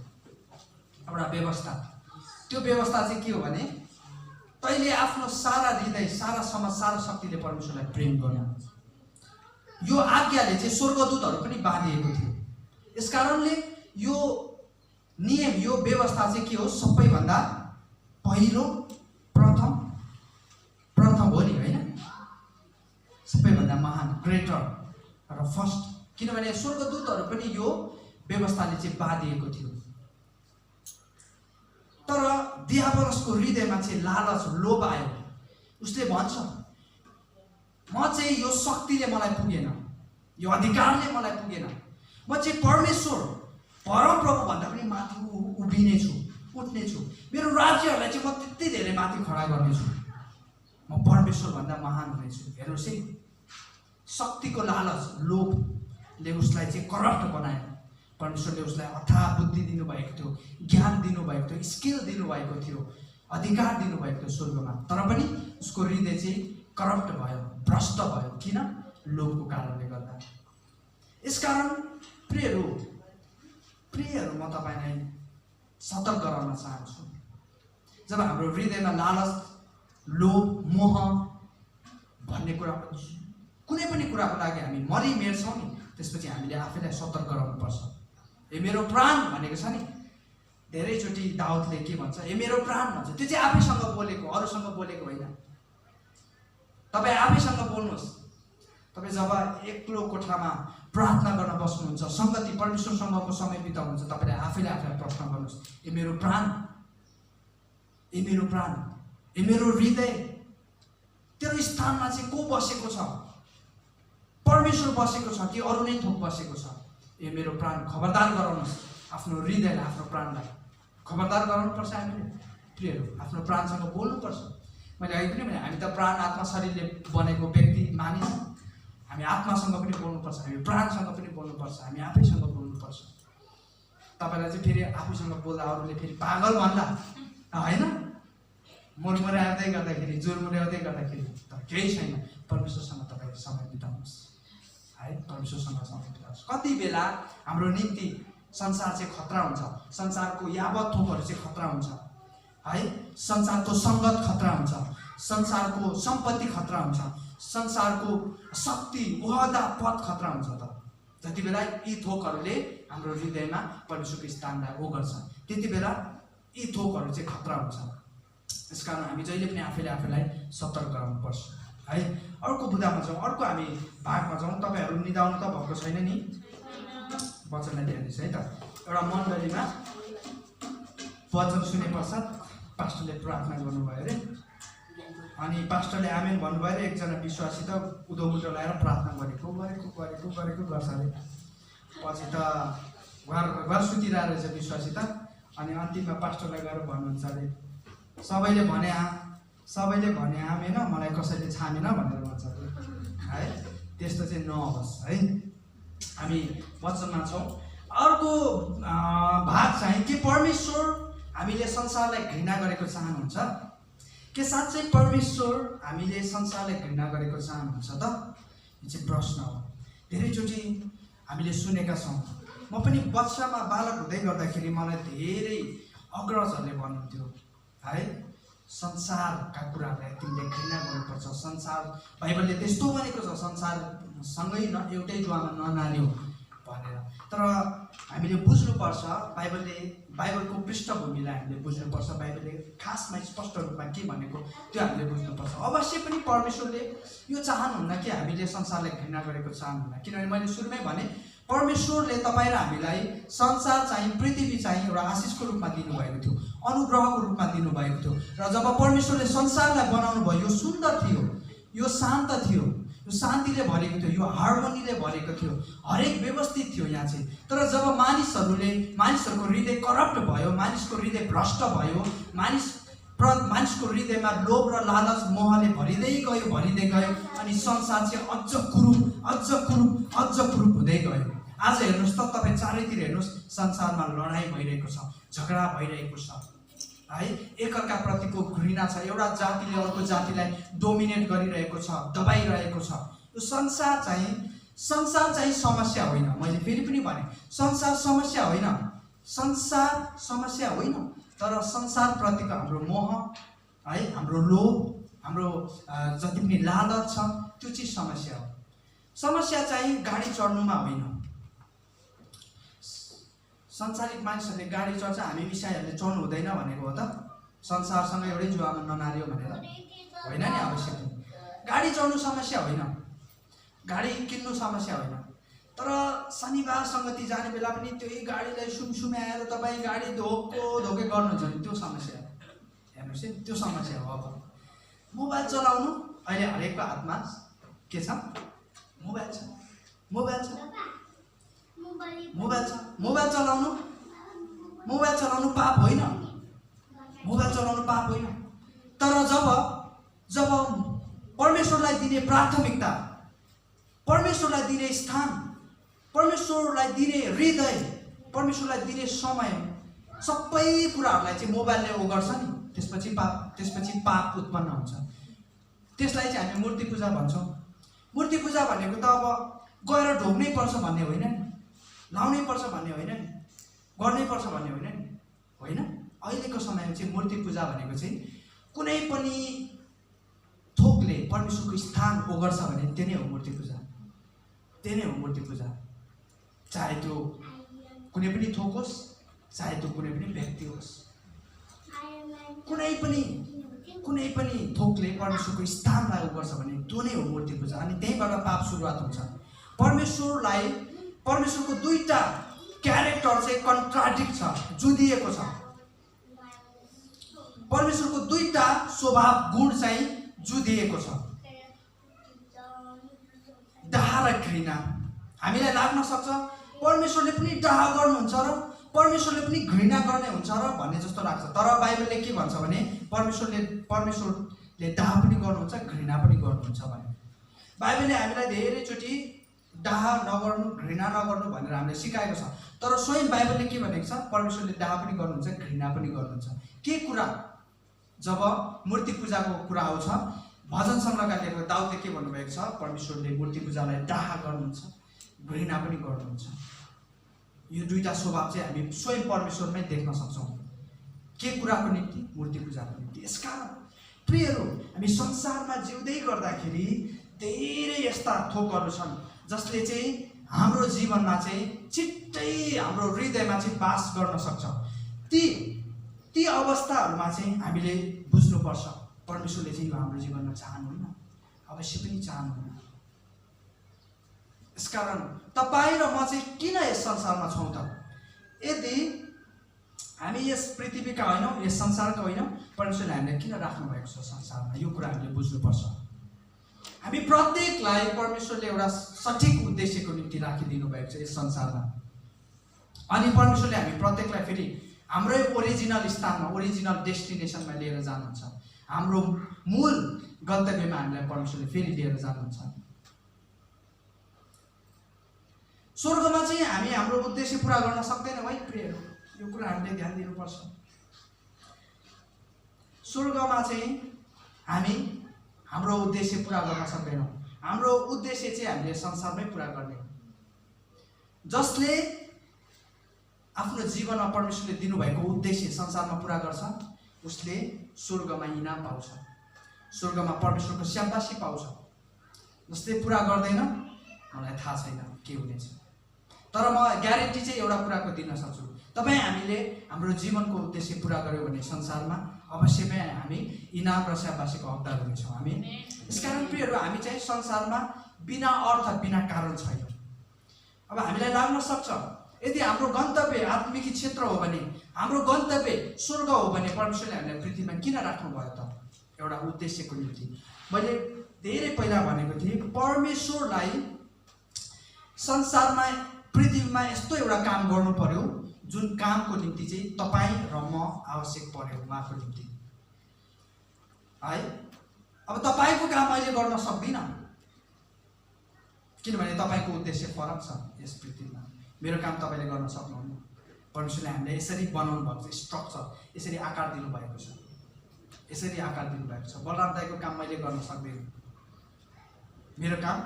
एउटा व्यवस्था। त्यो व्यवस्था चाहिँ के हो भने, तैँले आफ्नो सारा हृदय, सारा समाज, सारा शक्तिले परमेश्वरलाई प्रेम गर्नु। यो आज्ञाले चाहिँ स्वर्गदूतहरू पनि बाँधिएको थियो। यसकारणले यो नियम, यो व्यवस्था चाहिँ के हो? सबैभन्दा पहिलो प्रथम हो नि, होइन? सबैभन्दा महान, ग्रेटर र फर्स्ट। किनभने स्वर्गदूतहरू पनि यो व्यवस्थाले चाहिँ बाँधिएको थियो। तर दियाबलसको हृदयमा चाहिँ लालच, लोभ आयो। उसले भन्छ, म चाहिँ यो शक्तिले मलाई पुगेन, यो अधिकारले मलाई पुगेन, म चाहिँ परमेश्वर परमप्रभु भन्दा पनि माथि उभिनेछु, उठ्नेछु, मेरो राज्यहरूलाई चाहिँ म त्यति धेरै माथि खडा गर्नेछु, म परमेश्वर भन्दा महान हुनेछु। हेर्नुहोस् है, शक्तिको लालच, लोभले उसलाई चाहिँ करप्ट बनायो। परमेश्वरले उसलाई अथाह बुद्धि दिनुभएको थियो, ज्ञान दिनुभएको थियो, स्किल दिनुभएको थियो, अधिकार दिनुभएको थियो स्वर्गमा, तर पनि उसको हृदय चाहिँ करप्ट भयो, भ्रष्ट भयो। किन? लोभको कारणले गर्दा। यसकारण प्रियहरू, म तपाईँलाई सतर्क गराउन चाहन्छु। जब हाम्रो हृदयमा लालच, लोभ, मोह भन्ने कुरा, कुनै पनि कुराको लागि हामी मरिमेट्छौँ नि, त्यसपछि हामीले आफैलाई सतर्क गराउनुपर्छ। ए मेरो प्राण भनेको छ नि, धेरैचोटि दाउदले के भन्छ? ए मेरो प्राण भन्छ। त्यो चाहिँ आफैसँग बोलेको, अरूसँग बोलेको होइन। तपाईँ आफैसँग बोल्नुहोस्। तपाईँ जब एक्लो कोठामा प्रार्थना गर्न बस्नुहुन्छ, सङ्गति परमेश्वरसँगको समय बिताउनुहुन्छ, तपाईँले आफैलाई प्रश्न गर्नुहोस्, ए मेरो प्राण, ए मेरो प्राण, ए मेरो हृदय, तेरो स्थानमा चाहिँ को बसेको छ? परमेश्वर बसेको छ कि अरू नै थोक बसेको छ? ए मेरो प्राण, खबरदार गराउनुहोस् आफ्नो हृदयलाई, आफ्नो प्राणलाई खबरदार गराउनुपर्छ। हामीले प्रियहरू आफ्नो प्राणसँग बोल्नुपर्छ। मैले अघि पनि भने, हामी त प्राण आत्मा शरीरले बनेको व्यक्ति मानिस, हामी आत्मासँग पनि बोल्नुपर्छ, हामी प्राणसँग पनि बोल्नुपर्छ, हामी आफैसँग बोल्नुपर्छ। तपाईँलाई चाहिँ फेरि आफूसँग बोल्दा अरूले फेरि पागल भन्ला होइन, मुरमुराउँदै गर्दाखेरि, जोरमुराउँदै गर्दाखेरि, तर केही छैन। परमेश्वरसँग तपाईँ समय बिताउनुहोस् है, परमेश्वरसँग समय बिताउनुहोस्। कति बेला हाम्रो निम्ति संसार चाहिँ खतरा हुन्छ, संसारको यावत थोकहरू चाहिँ खतरा हुन्छ है, संसारको सङ्गत खतरा हुन्छ, संसारको सम्पत्ति खतरा हुन्छ, संसारको शक्ति, ओहदा, पद खतरा हुन्छ। त जति बेला यी थोकहरूले हाम्रो हृदयमा परमेश्वरको स्थानलाई ओगर्छ, त्यति बेला यी थोकहरू चाहिँ खतरा हुन्छ। यसकारण हामी जहिले पनि आफैलाई सतर्क गराउनुपर्छ है। अर्को बुदामा जाउँ, अर्को हामी भागमा जाउँ। तपाईँहरू निदाउनु त भएको छैन नि? वचनलाई ध्यान दिनुहोस् है त। एउटा मण्डलीमा वचन सुने पश्चात पास्टरले प्रार्थना गर्नुभयो अरे, अनि पास्टरले आमेन भन्नुभयो अरे। एकजना विश्वासी त उदोमुदो लगाएर प्रार्थना गरेको गर्छ अरे। पछि त घर सुतिरहेको रहेछ विश्वासी त, अनि अन्तिममा पास्टरलाई गएर भन्नुहुन्छ अरे, सबैले भने सबैले भने आमेन मलाई कसैले छामेन भनेर भन्छ है। त्यस्तो चाहिँ नहोस् है। हामी वचनमा छौँ। अर्को भाग चाहिँ के परमेश्वर हामीले संसारलाई घृणा गरेको चाहनुहुन्छ? के साँच्चै परमेश्वर हामीले संसारलाई घृणा गरेको चाहनुहुन्छ त? यो चाहिँ प्रश्न हो। धेरैचोटि हामीले सुनेका छौँ। म पनि बच्चामा बालक हुँदै गर्दाखेरि मलाई धेरै अग्रजहरूले भन्नुहुन्थ्यो है, संसारका कुराहरूलाई तिमीले घृणा गर्नुपर्छ। संसार बाइबलले त्यस्तो भनेको छ, संसारसँगै एउटै जुवामा ननाल्यो भनेर। तर हामीले बुझ्नुपर्छ, बाइबलको पृष्ठभूमिलाई हामीले बुझ्नुपर्छ। बाइबलले खासमा स्पष्ट रूपमा के भनेको त्यो हामीले बुझ्नुपर्छ। अवश्य पनि परमेश्वरले यो चाहनुहुन्न कि हामीले संसारलाई घृणा गरेको चाहनुहुन्न। किनभने मैले सुरुमै भने परमेश्वरले तपाईँ र हामीलाई संसार चाहिँ पृथ्वी चाहिँ एउटा आशिषको रूपमा दिनुभएको थियो, अनुग्रहको रूपमा दिनुभएको थियो। र जब परमेश्वरले संसारलाई बनाउनु भयो, यो सुन्दर थियो, यो शान्त थियो, यो शान्तिले भरेको थियो, यो हार्मोनीले भरेको थियो, हरेक व्यवस्थित थियो यहाँ चाहिँ। तर जब मानिसहरूको हृदय करप्ट भयो, मानिसको हृदय भ्रष्ट भयो, मानिसको हृदयमा लोभ र लालच मोहले भरिँदै गयो अनि संसार चाहिँ अझ कुरूप हुँदै गयो। आज हेर्नुहोस् त, तपाईँ चारैतिर हेर्नुहोस्, संसारमा लडाइँ भइरहेको छ, झगडा भइरहेको छ है। एकअर्काप्रतिको घृणा छ। एउटा जातिले अर्को जातिलाई डोमिनेट गरिरहेको छ, दबाइरहेको छ। यो संसार चाहिँ समस्या होइन। मैले फेरि पनि भने, संसार समस्या होइन, तर संसारप्रतिको हाम्रो मोह है, हाम्रो लोभ, हाम्रो जति पनि लालच छ, त्यो चाहिँ समस्या हो। समस्या चाहिँ गाडी चढ्नुमा होइन। संसारिक मानिसहरूले गाडी चढ्छ, हामी इसाईहरूले चढ्नु हुँदैन भनेको हो त? संसारसँग एउटै जुवामा ननाल्यो भनेर होइन नि। अवश्य पनि गाडी चढ्नु समस्या होइन, गाडी किन्नु समस्या होइन। तर शनिबार सङ्गति जाने बेला पनि त्यही गाडीलाई सुमसुम्याएर तपाईँ गाडी धोके गर्नुहुन्छ भने त्यो समस्या हो। हेर्नुहोस् है, त्यो समस्या हो। अब मोबाइल चलाउनु, अहिले हरेकको हातमा के छ? मोबाइल चलाउनु पाप होइन। मोबाइल चलाउनु पाप होइन। तर जब परमेश्वरलाई दिने प्राथमिकता, परमेश्वरलाई दिने स्थान, परमेश्वरलाई दिने हृदय, परमेश्वरलाई दिने समय, सबै कुराहरूलाई चाहिँ मोबाइलले गर्छ नि, त्यसपछि पाप उत्पन्न हुन्छ। त्यसलाई चाहिँ हामी मूर्ति पूजा भन्छौँ। मूर्ति पूजा भनेको त अब गएर ढोग्नै पर्छ भन्ने होइन नि, लाउनै पर्छ भन्ने होइन नि, गर्नै पर्छ भन्ने होइन नि। होइन, अहिलेको समयमा चाहिँ मूर्ति पूजा भनेको चाहिँ कुनै पनि थोकले परमेश्वरको स्थान ओगर्छ भने त्यो नै हो मूर्ति पूजा। त्यो नै हो मूर्ति पूजा। चाहे त्यो कुनै पनि थोक होस्, चाहे त्यो कुनै पनि व्यक्ति होस्, कुनै पनि थोकले परमेश्वरको स्थानलाई ओगर्छ भने त्यो नै हो मूर्ति पूजा। अनि त्यहीँबाट पाप सुरुवात हुन्छ। परमेश्वरको दुईटा क्यारेक्टर चाहिँ कन्ट्राडिक्ट छ, जुदिएको छ। परमेश्वरको दुईटा स्वभाव गुण चाहिँ जुदिएको छ। डाह र घृणा। हामीलाई लाग्न सक्छ परमेश्वरले पनि डाह गर्नुहुन्छ र परमेश्वरले पनि घृणा गर्ने हुन्छ र भन्ने जस्तो लाग्छ। तर बाइबलले के भन्छ भने परमेश्वरले डाह पनि गर्नुहुन्छ, घृणा पनि गर्नुहुन्छ भने। बाइबलले हामीलाई धेरैचोटि डाह नगर्नु, घृणा नगर्नु भनेर हामीले सिकाएको छ। तर स्वयं बाइबलले के भनेको छ? परमेश्वरले डाह पनि गर्नुहुन्छ, घृणा पनि गर्नुहुन्छ। के कुरा? जब मूर्ति पूजाको कुरा आउँछ, भजन सङ्ग्रहका लेखक दाउदले के भन्नुभएको छ? परमेश्वरले मूर्ति पूजालाई डाह गर्नुहुन्छ, घृणा पनि गर्नुहुन्छ। यो दुईटा स्वभाव चाहिँ हामी स्वयं परमेश्वरमै देख्न सक्छौँ। के कुराको निम्ति? मूर्ति पूजाको निम्ति। यसकारण प्रियहरू, हामी संसारमा जिउँदै गर्दाखेरि धेरै यस्ता थोकहरू छन् जसले चाहिँ हाम्रो जीवनमा चाहिँ छिट्टै हाम्रो हृदयमा चाहिँ बास गर्न सक्छ। ती अवस्थाहरूमा चाहिँ हामीले बुझ्नुपर्छ परमेश्वरले चाहिँ यो हाम्रो जीवनमा चाहनुहुन्न, अवश्य पनि चाहनुहुन्न। यसकारण तपाईँ र म चाहिँ किन यस संसारमा छौँ त? यदि हामी यस पृथ्वीका होइनौँ, यस संसारका होइनौँ, परमेश्वरले हामीलाई किन राख्नु भएको छ संसारमा? यो कुरा हामीले बुझ्नुपर्छ। हामी प्रत्येकलाई परमेश्वरले एउटा सठिक उद्देश्यको निम्ति राखिदिनु भएको छ यस संसारमा। अनि परमेश्वरले हामी प्रत्येकलाई फेरि हाम्रै ओरिजिनल स्थानमा, ओरिजिनल डेस्टिनेसनमा लिएर जानुहुन्छ। हाम्रो मूल गन्तव्यमा हामीलाई परमेश्वरले फेरि लिएर जानुहुन्छ। स्वर्गमा चाहिँ हामी हाम्रो उद्देश्य पुरा गर्न सक्दैनौँ है प्रियहरू, यो कुरा हामीले ध्यान दिनुपर्छ। स्वर्गमा चाहिँ हामी हाम्रो उद्देश्य पुरा गर्न सक्दैनौँ। हाम्रो उद्देश्य चाहिँ हामीले संसारमै पुरा गर्ने हो। जसले आफ्नो जीवनमा परमेश्वरले दिनुभएको उद्देश्य संसारमा पुरा गर्छ उसले स्वर्गमा इनाम पाउँछ, स्वर्गमा परमेश्वरको स्याबासी पाउँछ। जसले पुरा गर्दैन मलाई थाहा छैन के हुनेछ, तर म ग्यारेन्टी चाहिँ एउटा कुराको दिन सक्छु, तपाईँ हामीले हाम्रो जीवनको उद्देश्य पुरा गर्यो भने संसारमा अवश्यमै हामी इनाम र स्याबासीको हकदार हुनेछौँ। हामी यसकारण प्रियहरू हामी चाहिँ संसारमा बिना अर्थ बिना कारण छैनौँ। अब हामीलाई लाग्न सक्छ यदि हाम्रो गन्तव्य आत्मिक क्षेत्र हो भने, हाम्रो गन्तव्य स्वर्ग हो भने परमेश्वरले हामीलाई पृथ्वीमा किन राख्नुभयो त? एउटा उद्देश्यको निम्ति। मैले धेरै पहिला भनेको थिएँ परमेश्वरलाई संसारमा पृथ्वीमा यस्तो एउटा काम गर्नु पर्यो जुन कामको निम्ति चाहिँ तपाईँ र म आवश्यक पर्यो उहाँको निम्ति है। अब तपाईँको काम अहिले गर्न सक्दिनँ किनभने तपाईँको उद्देश्य फरक छ यस पृथ्वीमा। मेरो काम तपाईँले गर्न सक्नुहुन्न। परमेश्वरले हामीलाई यसरी बनाउनु भएको छ, स्ट्रक्चर यसरी आकार दिनुभएको छ, यसरी आकार दिनुभएको छ। बलराम दाईको काम मैले गर्न सक्दिनँ, मेरो काम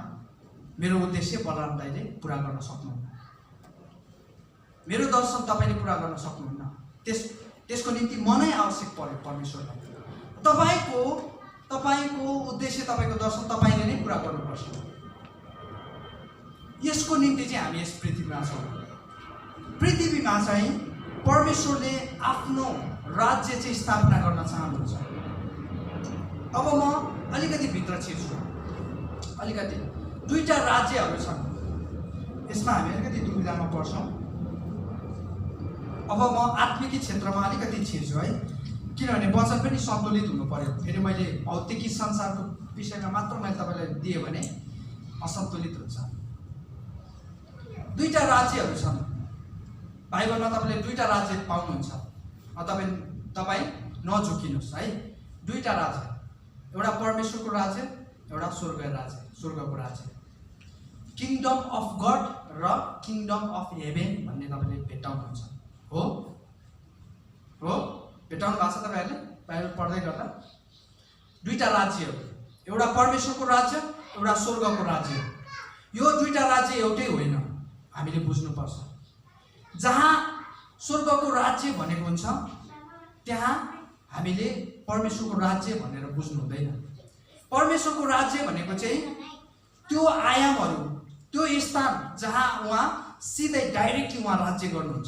मेरो उद्देश्य बलराम दाईले पुरा गर्न सक्नुहुन्न, मेरो दर्शन तपाईँले पुरा गर्न सक्नुहुन्न। त्यसको निम्ति म नै आवश्यक पर्यो परमेश्वरलाई। तपाईँको उद्देश्य तपाईँको दर्शन तपाईँले नै पुरा गर्नुपर्छ। यसको निम्ति चाहिँ हामी यस पृथ्वीमा छौँ। पृथ्वीमा चाहिँ परमेश्वरले आफ्नो राज्य चाहिँ स्थापना गर्न चाहनुहुन्छ। अब म अलिकति भित्र छिर्छु, अलिकति दुईटा राज्यहरू छन्, यसमा हामी अलिकति दुविधामा पर्छौँ। अब म आत्मिक क्षेत्रमा अलिकति छिर्छु है, किनभने वचन पनि सन्तुलित हुनु पर्यो। फेरि मैले भौतिकी संसारको विषयमा मात्र मैले तपाईँलाई दिएँ भने असन्तुलित हुन्छ। दुईटा राज्यहरू छन् बाइबलमा, तपाईँले दुईटा राज्य पाउनुहुन्छ। तपाईँ नझुकिनुहोस् है। दुईटा राज्य, एउटा परमेश्वरको राज्य, एउटा स्वर्गको राज्य। किङडम अफ गड र किङडम अफ हेभेन भन्ने तपाईँले भेट्टाउनुहुन्छ। हो भेट्टाउनु भएको छ तपाईँहरूले बाइबल पढ्दै गर्दा। दुईटा राज्यहरू, एउटा परमेश्वरको राज्य, एउटा स्वर्गको राज्य। यो दुईटा राज्य एउटै होइन, हामीले बुझ्नुपर्छ। जहाँ स्वर्गको राज्य भनेको हुन्छ त्यहाँ हामीले परमेश्वरको राज्य भनेर बुझ्नु हुँदैन। परमेश्वरको राज्य भनेको चाहिँ त्यो आयामहरू, त्यो स्थान जहाँ उहाँ सिधै डाइरेक्टली उहाँ राज्य गर्नुहुन्छ,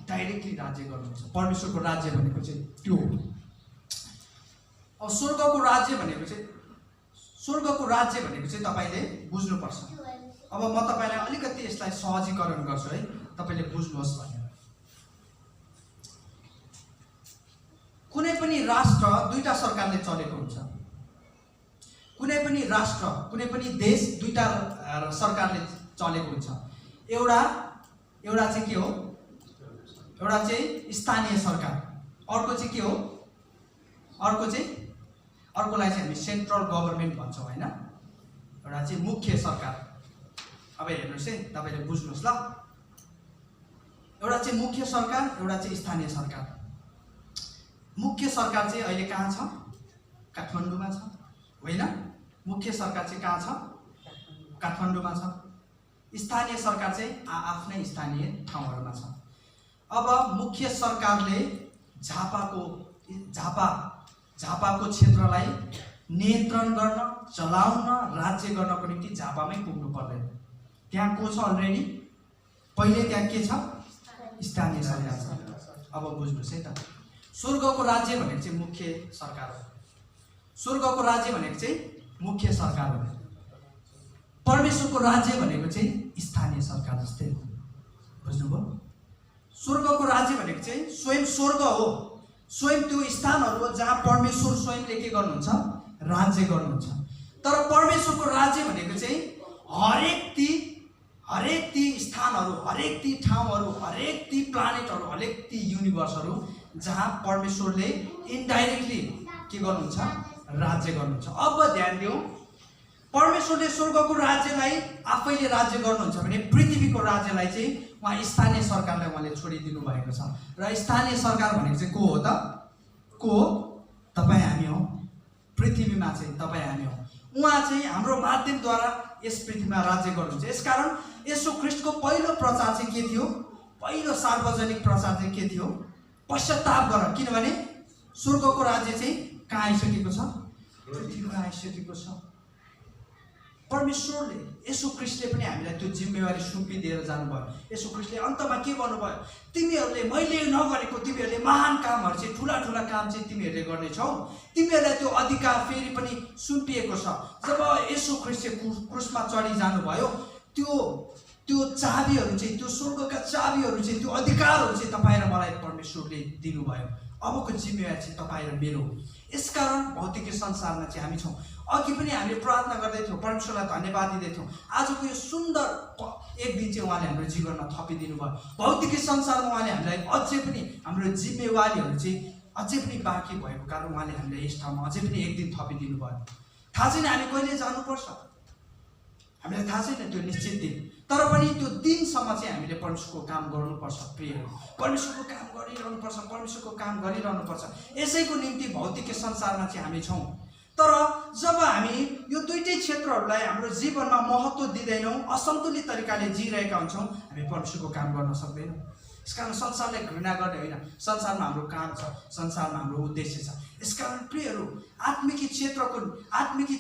डाइरेक्टली राज्य गर्नुहुन्छ। परमेश्वरको राज्य भनेको चाहिँ त्यो हो। अब स्वर्गको राज्य भनेको चाहिँ तपाईँले बुझ्नुपर्छ। अब म तपाईँलाई अलिकति यसलाई सहजीकरण गर्छु है, तपाईँले बुझ्नुहोस् भनेर। कुनै पनि राष्ट्र दुईटा सरकारले चलेको हुन्छ। कुनै पनि राष्ट्र, कुनै पनि देश दुईटा सरकारले चलेको हुन्छ। एउटा चाहिँ के हो? एउटा चाहिँ स्थानीय सरकार, अर्को चाहिँ के हो? अर्कोलाई चाहिँ हामी सेन्ट्रल गभर्मेन्ट भन्छौँ होइन। एउटा चाहिँ मुख्य सरकार। अब हेर्नुहोस् है, तपाईँले बुझ्नुहोस् ल। एउटा चाहिँ मुख्य सरकार, एउटा चाहिँ स्थानीय सरकार। मुख्य सरकार चाहिँ अहिले कहाँ छ? काठमाडौँमा छ होइन? मुख्य सरकार चाहिँ कहाँ छ? काठमाडौँमा छ। स्थानीय सरकार चाहिँ आफ्नै स्थानीय ठाउँहरूमा छ। अब मुख्य सरकारले झापाको क्षेत्रलाई नियन्त्रण गर्न, चलाउन, राज्य गर्नको निम्ति झापामै पुग्नु पर्दैन। त्यहाँ को छ अलरेडी? पहिले त्यहाँ के छ? स्थानीय सरकार छ। अब बुझ्नुहोस् है त। स्वर्गको राज्य भनेको चाहिँ मुख्य सरकार हो। स्वर्गको राज्य भनेको चाहिँ मुख्य सरकार हो। परमेश्वरको राज्य भनेको चाहिँ स्थानीय सरकार जस्तै हो। बुझ्नुभयो? स्वर्गको राज्य भनेको चाहिँ स्वयं स्वर्ग हो, स्वयं त्यो स्थानहरू हो जहाँ परमेश्वर स्वयंले के गर्नुहुन्छ? राज्य गर्नुहुन्छ। तर परमेश्वरको राज्य भनेको चाहिँ हरेक ती स्थानहरू, हरेक ती ठाउँहरू, हरेक ती प्लानेटहरू, हरेक ती युनिभर्सहरू जहाँ परमेश्वरले इन्डाइरेक्टली के गर्नुहुन्छ, राज्य गर्नुहुन्छ। अब ध्यान दिउँ, परमेश्वरले स्वर्गको राज्यलाई आफैले राज्य गर्नुहुन्छ भने पृथ्वीको राज्यलाई चाहिँ उहाँ स्थानीय सरकारलाई उहाँले छोडिदिनु भएको छ। र स्थानीय सरकार भनेको चाहिँ को हो त? को हो? तपाईँ हामी हौ। पृथ्वीमा चाहिँ तपाईँ हामी हौ। उहाँ चाहिँ हाम्रो माध्यमद्वारा यस पृथ्वीमा राज्य गर्नुहुन्छ। यसकारण येशू ख्रीष्टको पहिलो प्रचार चाहिँ के थियो? पहिलो सार्वजनिक प्रचार चाहिँ के थियो? पश्चाताप गर, किनभने स्वर्गको राज्य चाहिँ कहाँ आइसकेको छ? पृथ्वीमा आइसकेको छ। परमेश्वरले येशू ख्रीष्टले पनि हामीलाई त्यो जिम्मेवारी सुम्पिदिएर जानुभयो। येशू ख्रीष्टले अन्तमा के भन्नुभयो? तिमीहरूले मैले नगरेको तिमीहरूले महान कामहरू चाहिँ ठुला ठुला काम चाहिँ तिमीहरूले गर्नेछौ। तिमीहरूलाई त्यो अधिकार फेरि पनि सुम्पिएको छ। जब येशू ख्रीष्ट क्रुसमा चढी जानुभयो, त्यो चाबीहरू चाहिँ, त्यो स्वर्गका चाबीहरू चाहिँ, त्यो अधिकारहरू चाहिँ तपाईँ र मलाई परमेश्वरले दिनुभयो। अबको जिम्मेवारी चाहिँ तपाईँ र मेरो। यसकारण भौतिक संसारमा चाहिँ हामी छौँ। अघि पनि हामीले प्रार्थना गर्दै थियौँ, परमेश्वरलाई धन्यवाद दिँदै थियौँ। आजको यो सुन्दर एक दिन चाहिँ उहाँले हाम्रो जीवनमा थपिदिनु भयो। भौतिक संसारमा उहाँले हामीलाई अझै पनि हाम्रो जिम्मेवारीहरू चाहिँ अझै पनि बाँकी भएको कारण उहाँले हामीलाई यस ठाउँमा अझै पनि एक दिन थपिदिनु भयो। थाहा छैन हामी कहिले जानुपर्छ, हामीलाई थाहा छैन त्यो निश्चित दिन, तर पनि त्यो दिनसम्म चाहिँ हामीले परमेश्वरको काम गर्नुपर्छ। प्रियहरू, परमेश्वरको काम गरिरहनुपर्छ, परमेश्वरको काम गरिरहनुपर्छ। यसैको निम्ति भौतिक संसारमा चाहिँ हामी छौँ। तर जब हामी यो दुईटै क्षेत्रहरूलाई हाम्रो जीवनमा महत्त्व दिँदैनौँ, असन्तुलित तरिकाले जिइरहेका हुन्छौँ, हामी परमेश्वरको काम गर्न सक्दैनौँ। यसकारण संसारलाई घृणा गर्ने होइन, संसारमा हाम्रो काम छ, संसारमा हाम्रो उद्देश्य छ। यसकारण प्रियहरू, आत्मिकी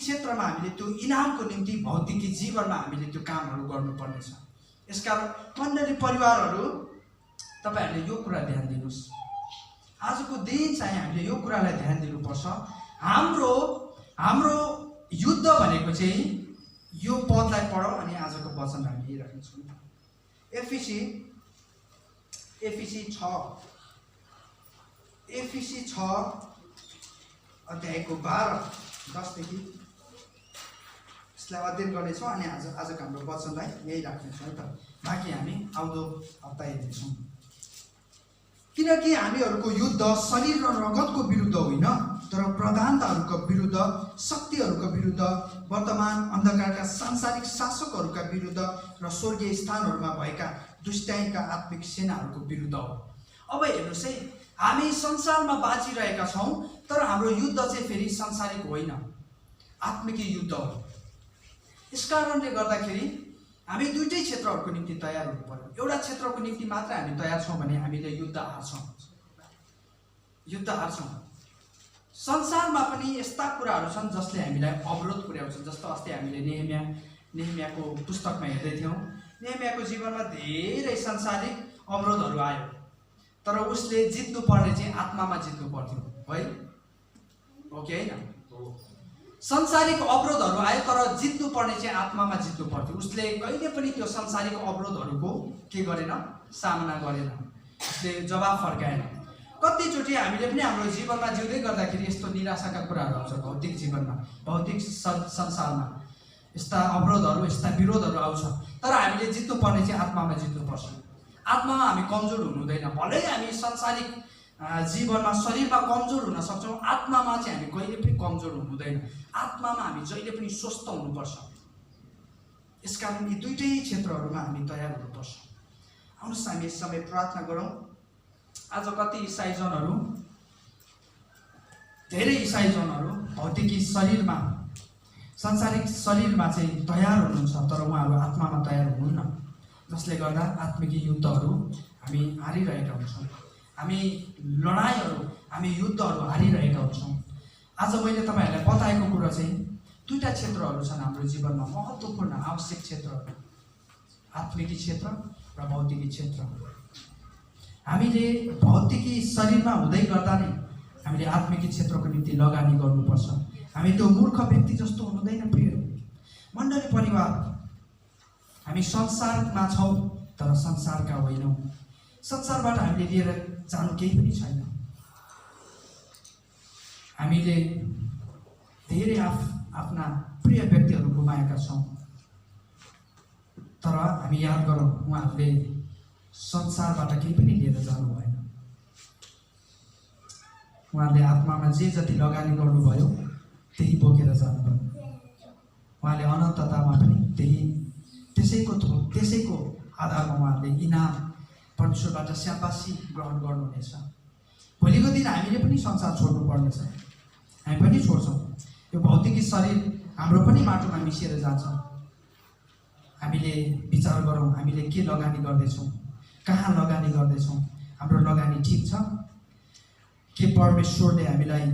क्षेत्रमा हामीले त्यो इनामको निम्ति भौतिकी जीवनमा हामीले त्यो कामहरू गर्नुपर्नेछ। यसकारण मण्डली परिवारहरू, तपाईँहरूले यो कुरा ध्यान दिनुहोस्। आजको दिन चाहिँ हामीले यो कुरालाई ध्यान दिनुपर्छ। हाम्रो युद्ध भनेको चाहिँ यो पदलाई पढौँ अनि आजको वचन हामी राख्छौँ। एफिसी 6 अध्यायको 12-10 यसलाई अध्ययन गर्नेछौँ अनि आजको हाम्रो वचनलाई यही राख्नेछौँ त। बाँकी हामी आउँदो हप्ता हेर्नेछौँ। किनकि हामीहरूको युद्ध शरीर र रगतको विरुद्ध होइन, तर प्रधानताहरूको विरुद्ध, शक्तिहरूको विरुद्ध, वर्तमान अन्धकारका सांसारिक शासकहरूका विरुद्ध र स्वर्गीय स्थानहरूमा भएका दुष्टाइका आत्मिक सेनाहरूको विरुद्ध हो। अब हेर्नुहोस् है, हामी संसारमा बाँचिरहेका छौँ, तर हाम्रो युद्ध चाहिँ फेरि सांसारिक होइन, आत्मिक युद्ध हो। यस कारणले गर्दाखेरि हामी दुईटै क्षेत्रहरूको निम्ति तयार हुनु पर्यो। एउटा क्षेत्रको निम्ति मात्र हामी तयार छौँ भने हामीले युद्ध हार्छौँ। संसारमा पनि यस्ता कुराहरू छन् जसले हामीलाई अवरोध पुर्याउँछन्। जस्तो अस्ति हामीले नेहेमियाको पुस्तकमा हेर्दै थियौँ। नेहेमियाको जीवनमा धेरै सांसारिक अवरोधहरू आयो, तर उसले जित्नु पर्ने चाहिँ आत्मामा जित्नु पर्थ्यो, है हो कि होइन? सांसारिक अवरोधहरू आयो तर जित्नु पर्ने चाहिँ आत्मामा जित्नु पर्थ्यो। उसले कहिले पनि त्यो सांसारिक अवरोधहरूको के गरेन? सामना गरेन, उसले जवाब फर्काएन। कतिचोटि हामीले पनि हाम्रो जीवनमा जिउँदै गर्दाखेरि यस्तो निराशाका कुराहरू आउँछ। भौतिक जीवनमा, भौतिक संसारमा यस्ता अवरोधहरू, यस्ता विरोधहरू आउँछ, तर हामीले जित्नुपर्ने चाहिँ आत्मामा जित्नुपर्छ। आत्मामा हामी कमजोर हुनु हुँदैन। भलै हामी सांसारिक जीवनमा शरीरमा कमजोर हुन सक्छौँ, आत्मामा चाहिँ हामी कहिले पनि कमजोर हुनु हुँदैन। आत्मामा हामी जहिले पनि स्वस्थ हुनुपर्छ। यसकारण यी दुईटै क्षेत्रहरूमा हामी तयार हुनुपर्छ। आउनुहोस् हामी यस समय प्रार्थना गरौँ। आज कति धेरै इसाईजनहरू भौतिकी शरीरमा, सांसारिक शरीरमा चाहिँ तयार हुनुहुन्छ, तर उहाँहरू आत्मामा तयार हुनुहुन्न, जसले गर्दा आत्मिक युद्धहरू हामी हारिरहेका हुन्छौँ। हामी लडाइँहरू, हामी युद्धहरू हारिरहेका हुन्छौँ। आज मैले तपाईँहरूलाई बताएको कुरा चाहिँ दुईवटा क्षेत्रहरू छन् हाम्रो जीवनमा महत्त्वपूर्ण आवश्यक क्षेत्रहरू, आत्मिकी क्षेत्र र भौतिकी क्षेत्र। हामीले भौतिकी शरीरमा हुँदै गर्दा नै हामीले आत्मिकी क्षेत्रको निम्ति लगानी गर्नुपर्छ। हामी त्यो मूर्ख व्यक्ति जस्तो हुँदैन। प्रियहरू, मण्डली परिवार, हामी संसारमा छौँ तर संसारका होइनौँ। संसारबाट हामीले लिएर जानु केही पनि छैन। हामीले धेरै आफ्ना प्रिय व्यक्तिहरू गुमाएका छौँ, तर हामी याद गरौँ उहाँहरूले संसारबाट केही पनि लिएर जानु भएन। उहाँले आत्मामा जे जति लगानी गर्नुभयो त्यही बोकेर जानुभयो। उहाँले अनन्ततामा पनि त्यसैको आधारमा उहाँले इनाम परमेश्वरबाट स्याबासी ग्रहण गर्नुहुनेछ। भोलिको दिन हामीले पनि संसार छोड्नु पर्नेछ, हामी पनि छोड्छौँ। यो भौतिक शरीर हाम्रो पनि माटोमा मिसिएर जान्छ। हामीले विचार गरौँ, हामीले के लगानी गर्दैछौँ, कहाँ लगानी गर्दैछौँ, हाम्रो लगानी ठिक छ के? परमेश्वरले हामीलाई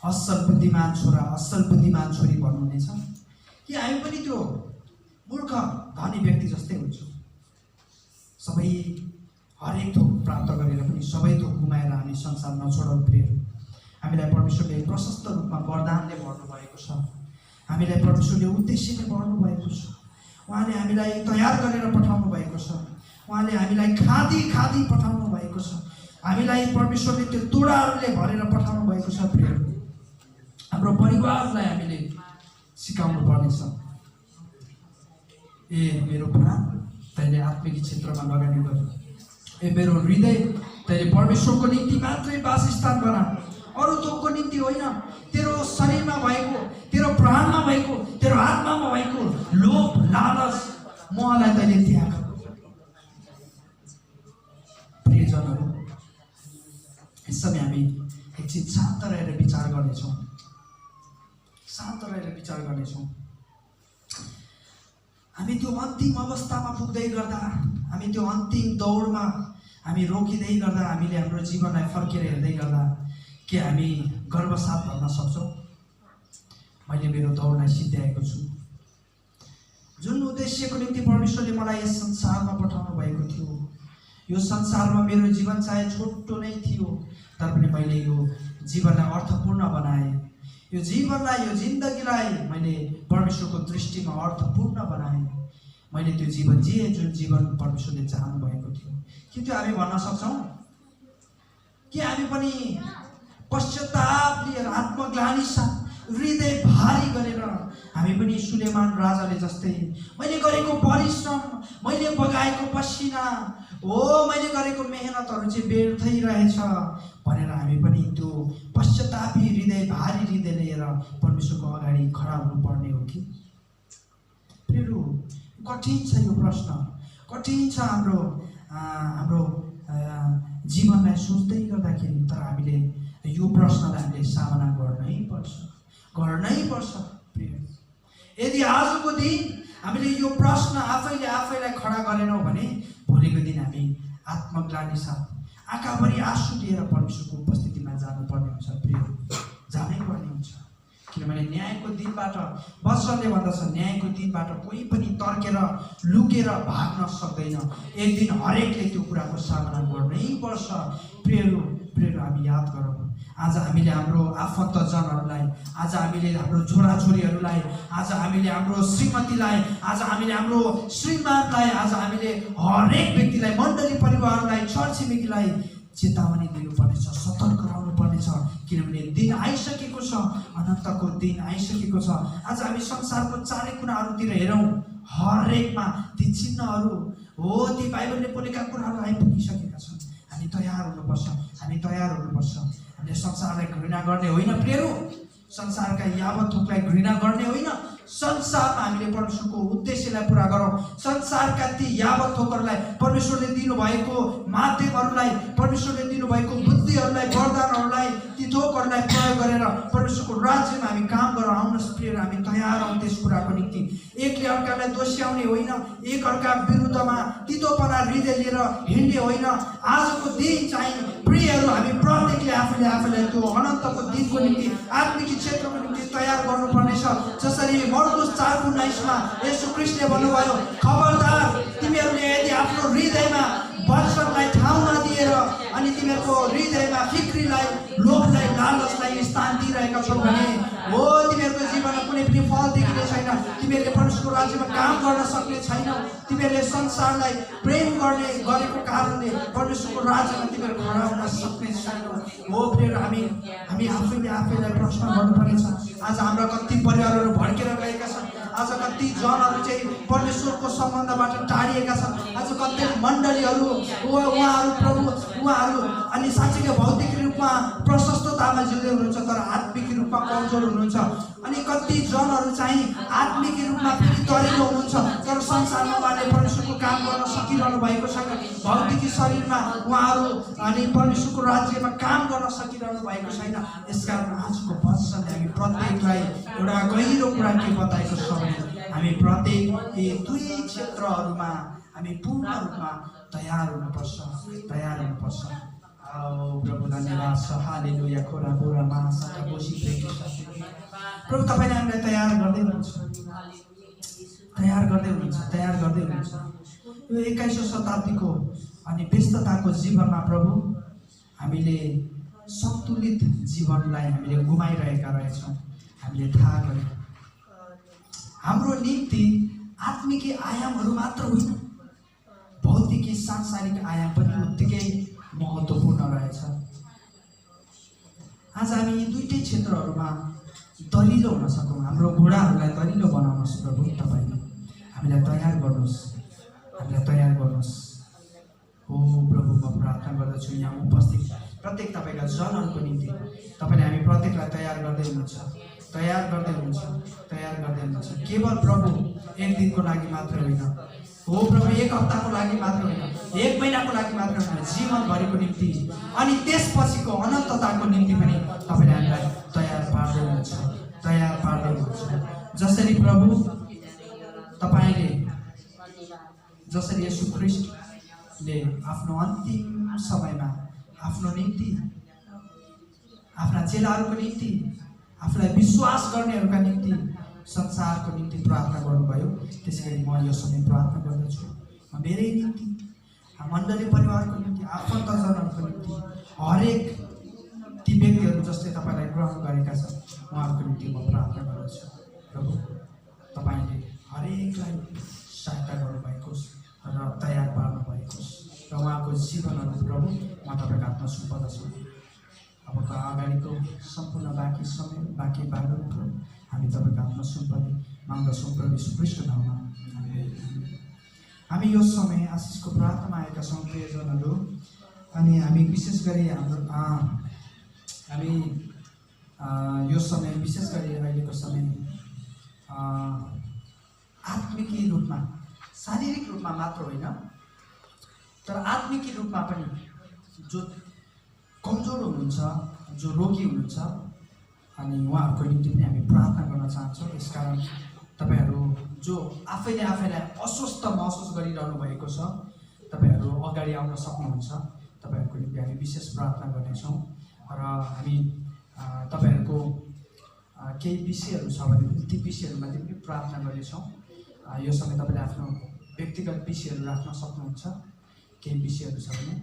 असल बुद्धिमान छोरा, असल बुद्धिमान छोरी भन्नुहुनेछ कि हामी पनि त्यो मूर्ख धनी व्यक्ति जस्तै हुन्छौँ? सबै हरेक थोक प्राप्त गरेर पनि सबै थोक गुमाएर हामी संसार नछोडौँ प्रियहरू। हामीलाई परमेश्वरले प्रशस्त रूपमा वरदानले भर्नुभएको छ, हामीलाई परमेश्वरले उद्देश्यले भर्नुभएको छ। उहाँले हामीलाई तयार गरेर पठाउनु भएको छ, उहाँले हामीलाई खादी पठाउनु भएको छ, हामीलाई परमेश्वरले त्यो तोडाहरूले भरेर पठाउनु भएको छ प्रियहरू। हाम्रो परिवारलाई हामीले सिकाउनु पर्नेछ, ए मेरो प्राण तैँले आत्मिक क्षेत्रमा लगानी गर, ए मेरो हृदय तैँले परमेश्वरको निम्ति मात्रै वासस्थान बना, अरू थोकको निम्ति होइन। तेरो शरीरमा भएको, तेरो प्राणमा भएको, तेरो आत्मामा भएको लोभ, लालच, मोहलाई तैँले त्याग। प्रियजनहरू, यस समय हामी एकछिन शान्त रहेर विचार गर्नेछौँ, शान्त रहेर विचार गर्नेछौँ। हामी त्यो अन्तिम अवस्थामा पुग्दै गर्दा, हामी त्यो अन्तिम दौडमा हामी रोकिँदै गर्दा, हामीले हाम्रो जीवनलाई फर्केर हेर्दै गर्दा के हामी गर्वसाथ भन्न सक्छौँ मैले मेरो दौडलाई सिद्ध्याएको छु? जुन उद्देश्यको निम्ति परमेश्वरले मलाई यस संसारमा पठाउनु भएको थियो, यो संसारमा मेरो जीवन चाहे छोटो नै थियो तर पनि मैले यो जीवनलाई अर्थपूर्ण बनाएँ। यो जीवनलाई, यो जिन्दगीलाई मैले परमेश्वरको दृष्टिमा अर्थपूर्ण बनाएँ। मैले त्यो जीवन जिएँ जुन जीवन परमेश्वरले चाहनु भएको थियो। के त्यो हामी भन्न सक्छौँ? कि हामी पनि पश्चाताप लिएर, आत्मग्लानी साथ, हृदय भारी गरेर हामी पनि सुलेमान राजाले जस्तै मैले गरेको परिश्रम, मैले बगाएको पसिना, मैले गरेको मेहनतहरू चाहिँ व्यर्थै रहेछ भनेर हामी पनि त्यो पश्चातापी हृदय, भारी हृदय लिएर परमेश्वरको अगाडि खडा हुनुपर्ने हो कि? प्रियहरू, कठिन छ यो प्रश्न, कठिन छ हाम्रो जीवनलाई सोच्दै गर्दाखेरि। तर हामीले यो प्रश्नलाई हामीले सामना गर्नै पर्छ। प्रिय, यदि आजको दिन हामीले यो प्रश्न आफैलाई खडा गरेनौँ भने भोलिको दिन हामी आत्मग्लानी साथ, आँखाभरि आँसु लिएर परमेश्वरको उपस्थितिमा जानुपर्ने हुन्छ। प्रिय, जानै पर्ने हुन्छ, किनभने न्यायको दिनबाट वचनले भन्दछ, न्यायको दिनबाट कोही पनि तर्केर लुकेर भाग्न सक्दैन। एक दिन हरेकले त्यो कुराको सामना गर्नै पर्छ। प्रियहरू, हामी याद गरौँ, आज हामीले हाम्रो आफन्तजनहरूलाई, आज हामीले हाम्रो छोराछोरीहरूलाई, आज हामीले हाम्रो श्रीमतीलाई, आज हामीले हाम्रो श्रीमानलाई, आज हामीले हरेक व्यक्तिलाई, मण्डली परिवारलाई, छरछिमेकीलाई चेतावनी दिनुपर्नेछ, सतर्क रहनुपर्नेछ। किनभने दिन आइसकेको छ, अनन्तको दिन आइसकेको छ। आज हामी संसारको चारै कुनाहरूतिर हेरौँ, हरेकमा ती चिन्हहरू ती बाइबलले बोलेका कुराहरू आइपुगिसकेका छन्। हामी तयार हुनुपर्छ। हामीले संसारलाई घृणा गर्ने होइन प्रियहरू, संसारका यावत थोकलाई घृणा गर्ने होइन। संसारमा हामीले परमेश्वरको उद्देश्यलाई पुरा गरौँ। संसारका ती यावत थोकहरूलाई, परमेश्वरले दिनुभएको माध्यमहरूलाई, परमेश्वरले दिनुभएको बुद्धिहरूलाई, वरदानहरूलाई, ती थोकहरूलाई प्रयोग गरेर परमेश्वरको राज्यमा हामी काम गरेर आउनुहोस् प्रियहरू। हामी तयार हौँ त्यस कुराको निम्ति। एकले अर्कालाई दोस्याउने होइन, एक अर्का विरुद्धमा तितोपना हृदय लिएर हिँड्ने होइन। आजको दिन चाहिँ प्रियहरू, हामी प्रत्येकले आफूलाई त्यो अनन्तको दिनको निम्ति, आत्मिक क्षेत्रको निम्ति तयार गर्नुपर्नेछ। जसरी मर्कुस 4:19 येशू ख्रीष्टले भन्नुभयो, खबरदार तिमीहरूले यदि आफ्नो हृदयमा वचनलाई ठाउँ नदिएर अनि तिमीहरूको हृदयमा फिक्रीलाई, लोभलाई, लालचलाई स्थान दिइरहेका छौ भने तिमीहरूको जीवनमा कुनै पनि फल देखिने छैन। तिमीहरूले परमेश्वरको राज्यमा काम गर्न सक्ने छैनौ। तिमीहरूले संसारलाई प्रेम गरेको कारणले परमेश्वरको राज्यमा तिमीहरू खडा हुन सक्ने छैनौ। प्रियहरू, हामी आफैलाई प्रश्न गर्नुपर्नेछ। आज हाम्रा कति परिवारहरू भड्केर गएका छन्। आज कति जनहरू चाहिँ परमेश्वरको सम्बन्धबाट टाढिएका छन्। आज कति मण्डलीहरू उहाँहरू प्रभु उहाँहरू अनि साँच्चै भौतिक रूपमा प्रशस्ततामा जिउँदै हुनुहुन्छ तर आत्मिक रूपमा कमजोर हुनुहुन्छ। अनि कति जनहरू चाहिँ आत्मिक रूपमा फेरि दरिलो हुनुहुन्छ तर संसारमा उहाँले परमेश्वरको काम गर्न सकिरहनु भएको छैन। भौतिक शरीरमा उहाँहरू अनि परमेश्वरको राज्यमा काम गर्न सकिरहनु भएको छैन। यसकारण आजको वचनले हामी प्रत्येकलाई एउटा गहिरो कुरा के बताएको छ भने हामी प्रत्येक यी दुई क्षेत्रहरूमा हामी पूर्ण रूपमा तयार हुनुपर्छ। प्रभु धन्यवाद छ। हालेलुया। खोरा बोरा मासा बोसी प्रभु तपाईँले हामीलाई तयार गर्दै हुनुहुन्छ। यो 21औं शताब्दीको अनि व्यस्तताको जीवनमा प्रभु हामीले सन्तुलित जीवनलाई हामीले गुमाइरहेका रहेछौँ। हामीले थाहा गर्यौँ हाम्रो निम्ति आत्मिकी आयामहरू मात्र होइन, भौतिकी सांसारिक आयाम पनि उत्तिकै महत्त्वपूर्ण रहेछ। आज हामी यी दुईटै क्षेत्रहरूमा दरिलो हुन सकौँ। हाम्रो घोडाहरूलाई दरिलो बनाउनुहोस् प्रभु। तपाईँले हामीलाई तयार गर्नुहोस्। हो प्रभु, म प्रार्थना गर्दछु यहाँ उपस्थित प्रत्येक तपाईँका जनहरूको निम्ति तपाईँले हामी प्रत्येकलाई तयार गर्दै हुनुहुन्छ। केवल प्रभु एक दिनको लागि मात्र होइन, हो प्रभु एक हप्ताको लागि मात्र होइन, एक महिनाको लागि मात्र होइन, जीवनभरिको निम्ति अनि त्यसपछिको अनन्तताको निम्ति पनि तपाईँले हामीलाई तयार पार्दै हुनुहुन्छ। जसरी प्रभु तपाईँले जसरी येशू ख्रीष्टले आफ्नो अन्तिम समयमा आफ्नो निम्ति आफ्ना चेलाहरूको निम्ति आफूलाई विश्वास गर्नेहरूका निम्ति संसारको निम्ति प्रार्थना गर्नुभयो, त्यसैगरी म यो समय प्रार्थना गर्दछु म मेरै निम्ति, मण्डली परिवारको निम्ति, आफन्तजनहरूको निम्ति, हरेक ती व्यक्तिहरू जसले तपाईँलाई ग्रहण गरेका छन् उहाँहरूको निम्ति म प्रार्थना गर्दछु। प्रभु तपाईँले हरेकलाई सहायता गर्नुभएको र तयार पार्नुभएको र उहाँको जीवनहरू प्रभु म तपाईँको हातमा सुम्पदछु। अबको अगाडिको सम्पूर्ण बाँकी भागहरू हामी तपाईँको हातमा सुम्पने माग्दछौँ प्रभु यीशु ख्रीष्टको नाममा। हामी यो समय आशिषको प्रार्थनामा आएका छौँ प्रियजनहरू। अनि हामी विशेष गरी हामी यो समय विशेष गरी अहिलेको समय आत्मिकी रूपमा, शारीरिक रूपमा मात्र होइन तर आत्मिकी रूपमा पनि जो कमजोर हुनुहुन्छ, जो रोगी हुनुहुन्छ अनि उहाँहरूको निम्ति पनि हामी प्रार्थना गर्न चाहन्छौँ। यसकारण तपाईँहरू जो आफैलाई अस्वस्थ महसुस गरिरहनु भएको छ तपाईँहरू अगाडि आउन सक्नुहुन्छ। तपाईँहरूको निम्ति हामी विशेष प्रार्थना गर्नेछौँ र हामी तपाईँहरूको केही विषयहरू छ भने ती विषयहरूमाथि पनि प्रार्थना गर्नेछौँ। यो समय तपाईँले आफ्नो व्यक्तिगत विषयहरू राख्न सक्नुहुन्छ। केही विषयहरू छ भने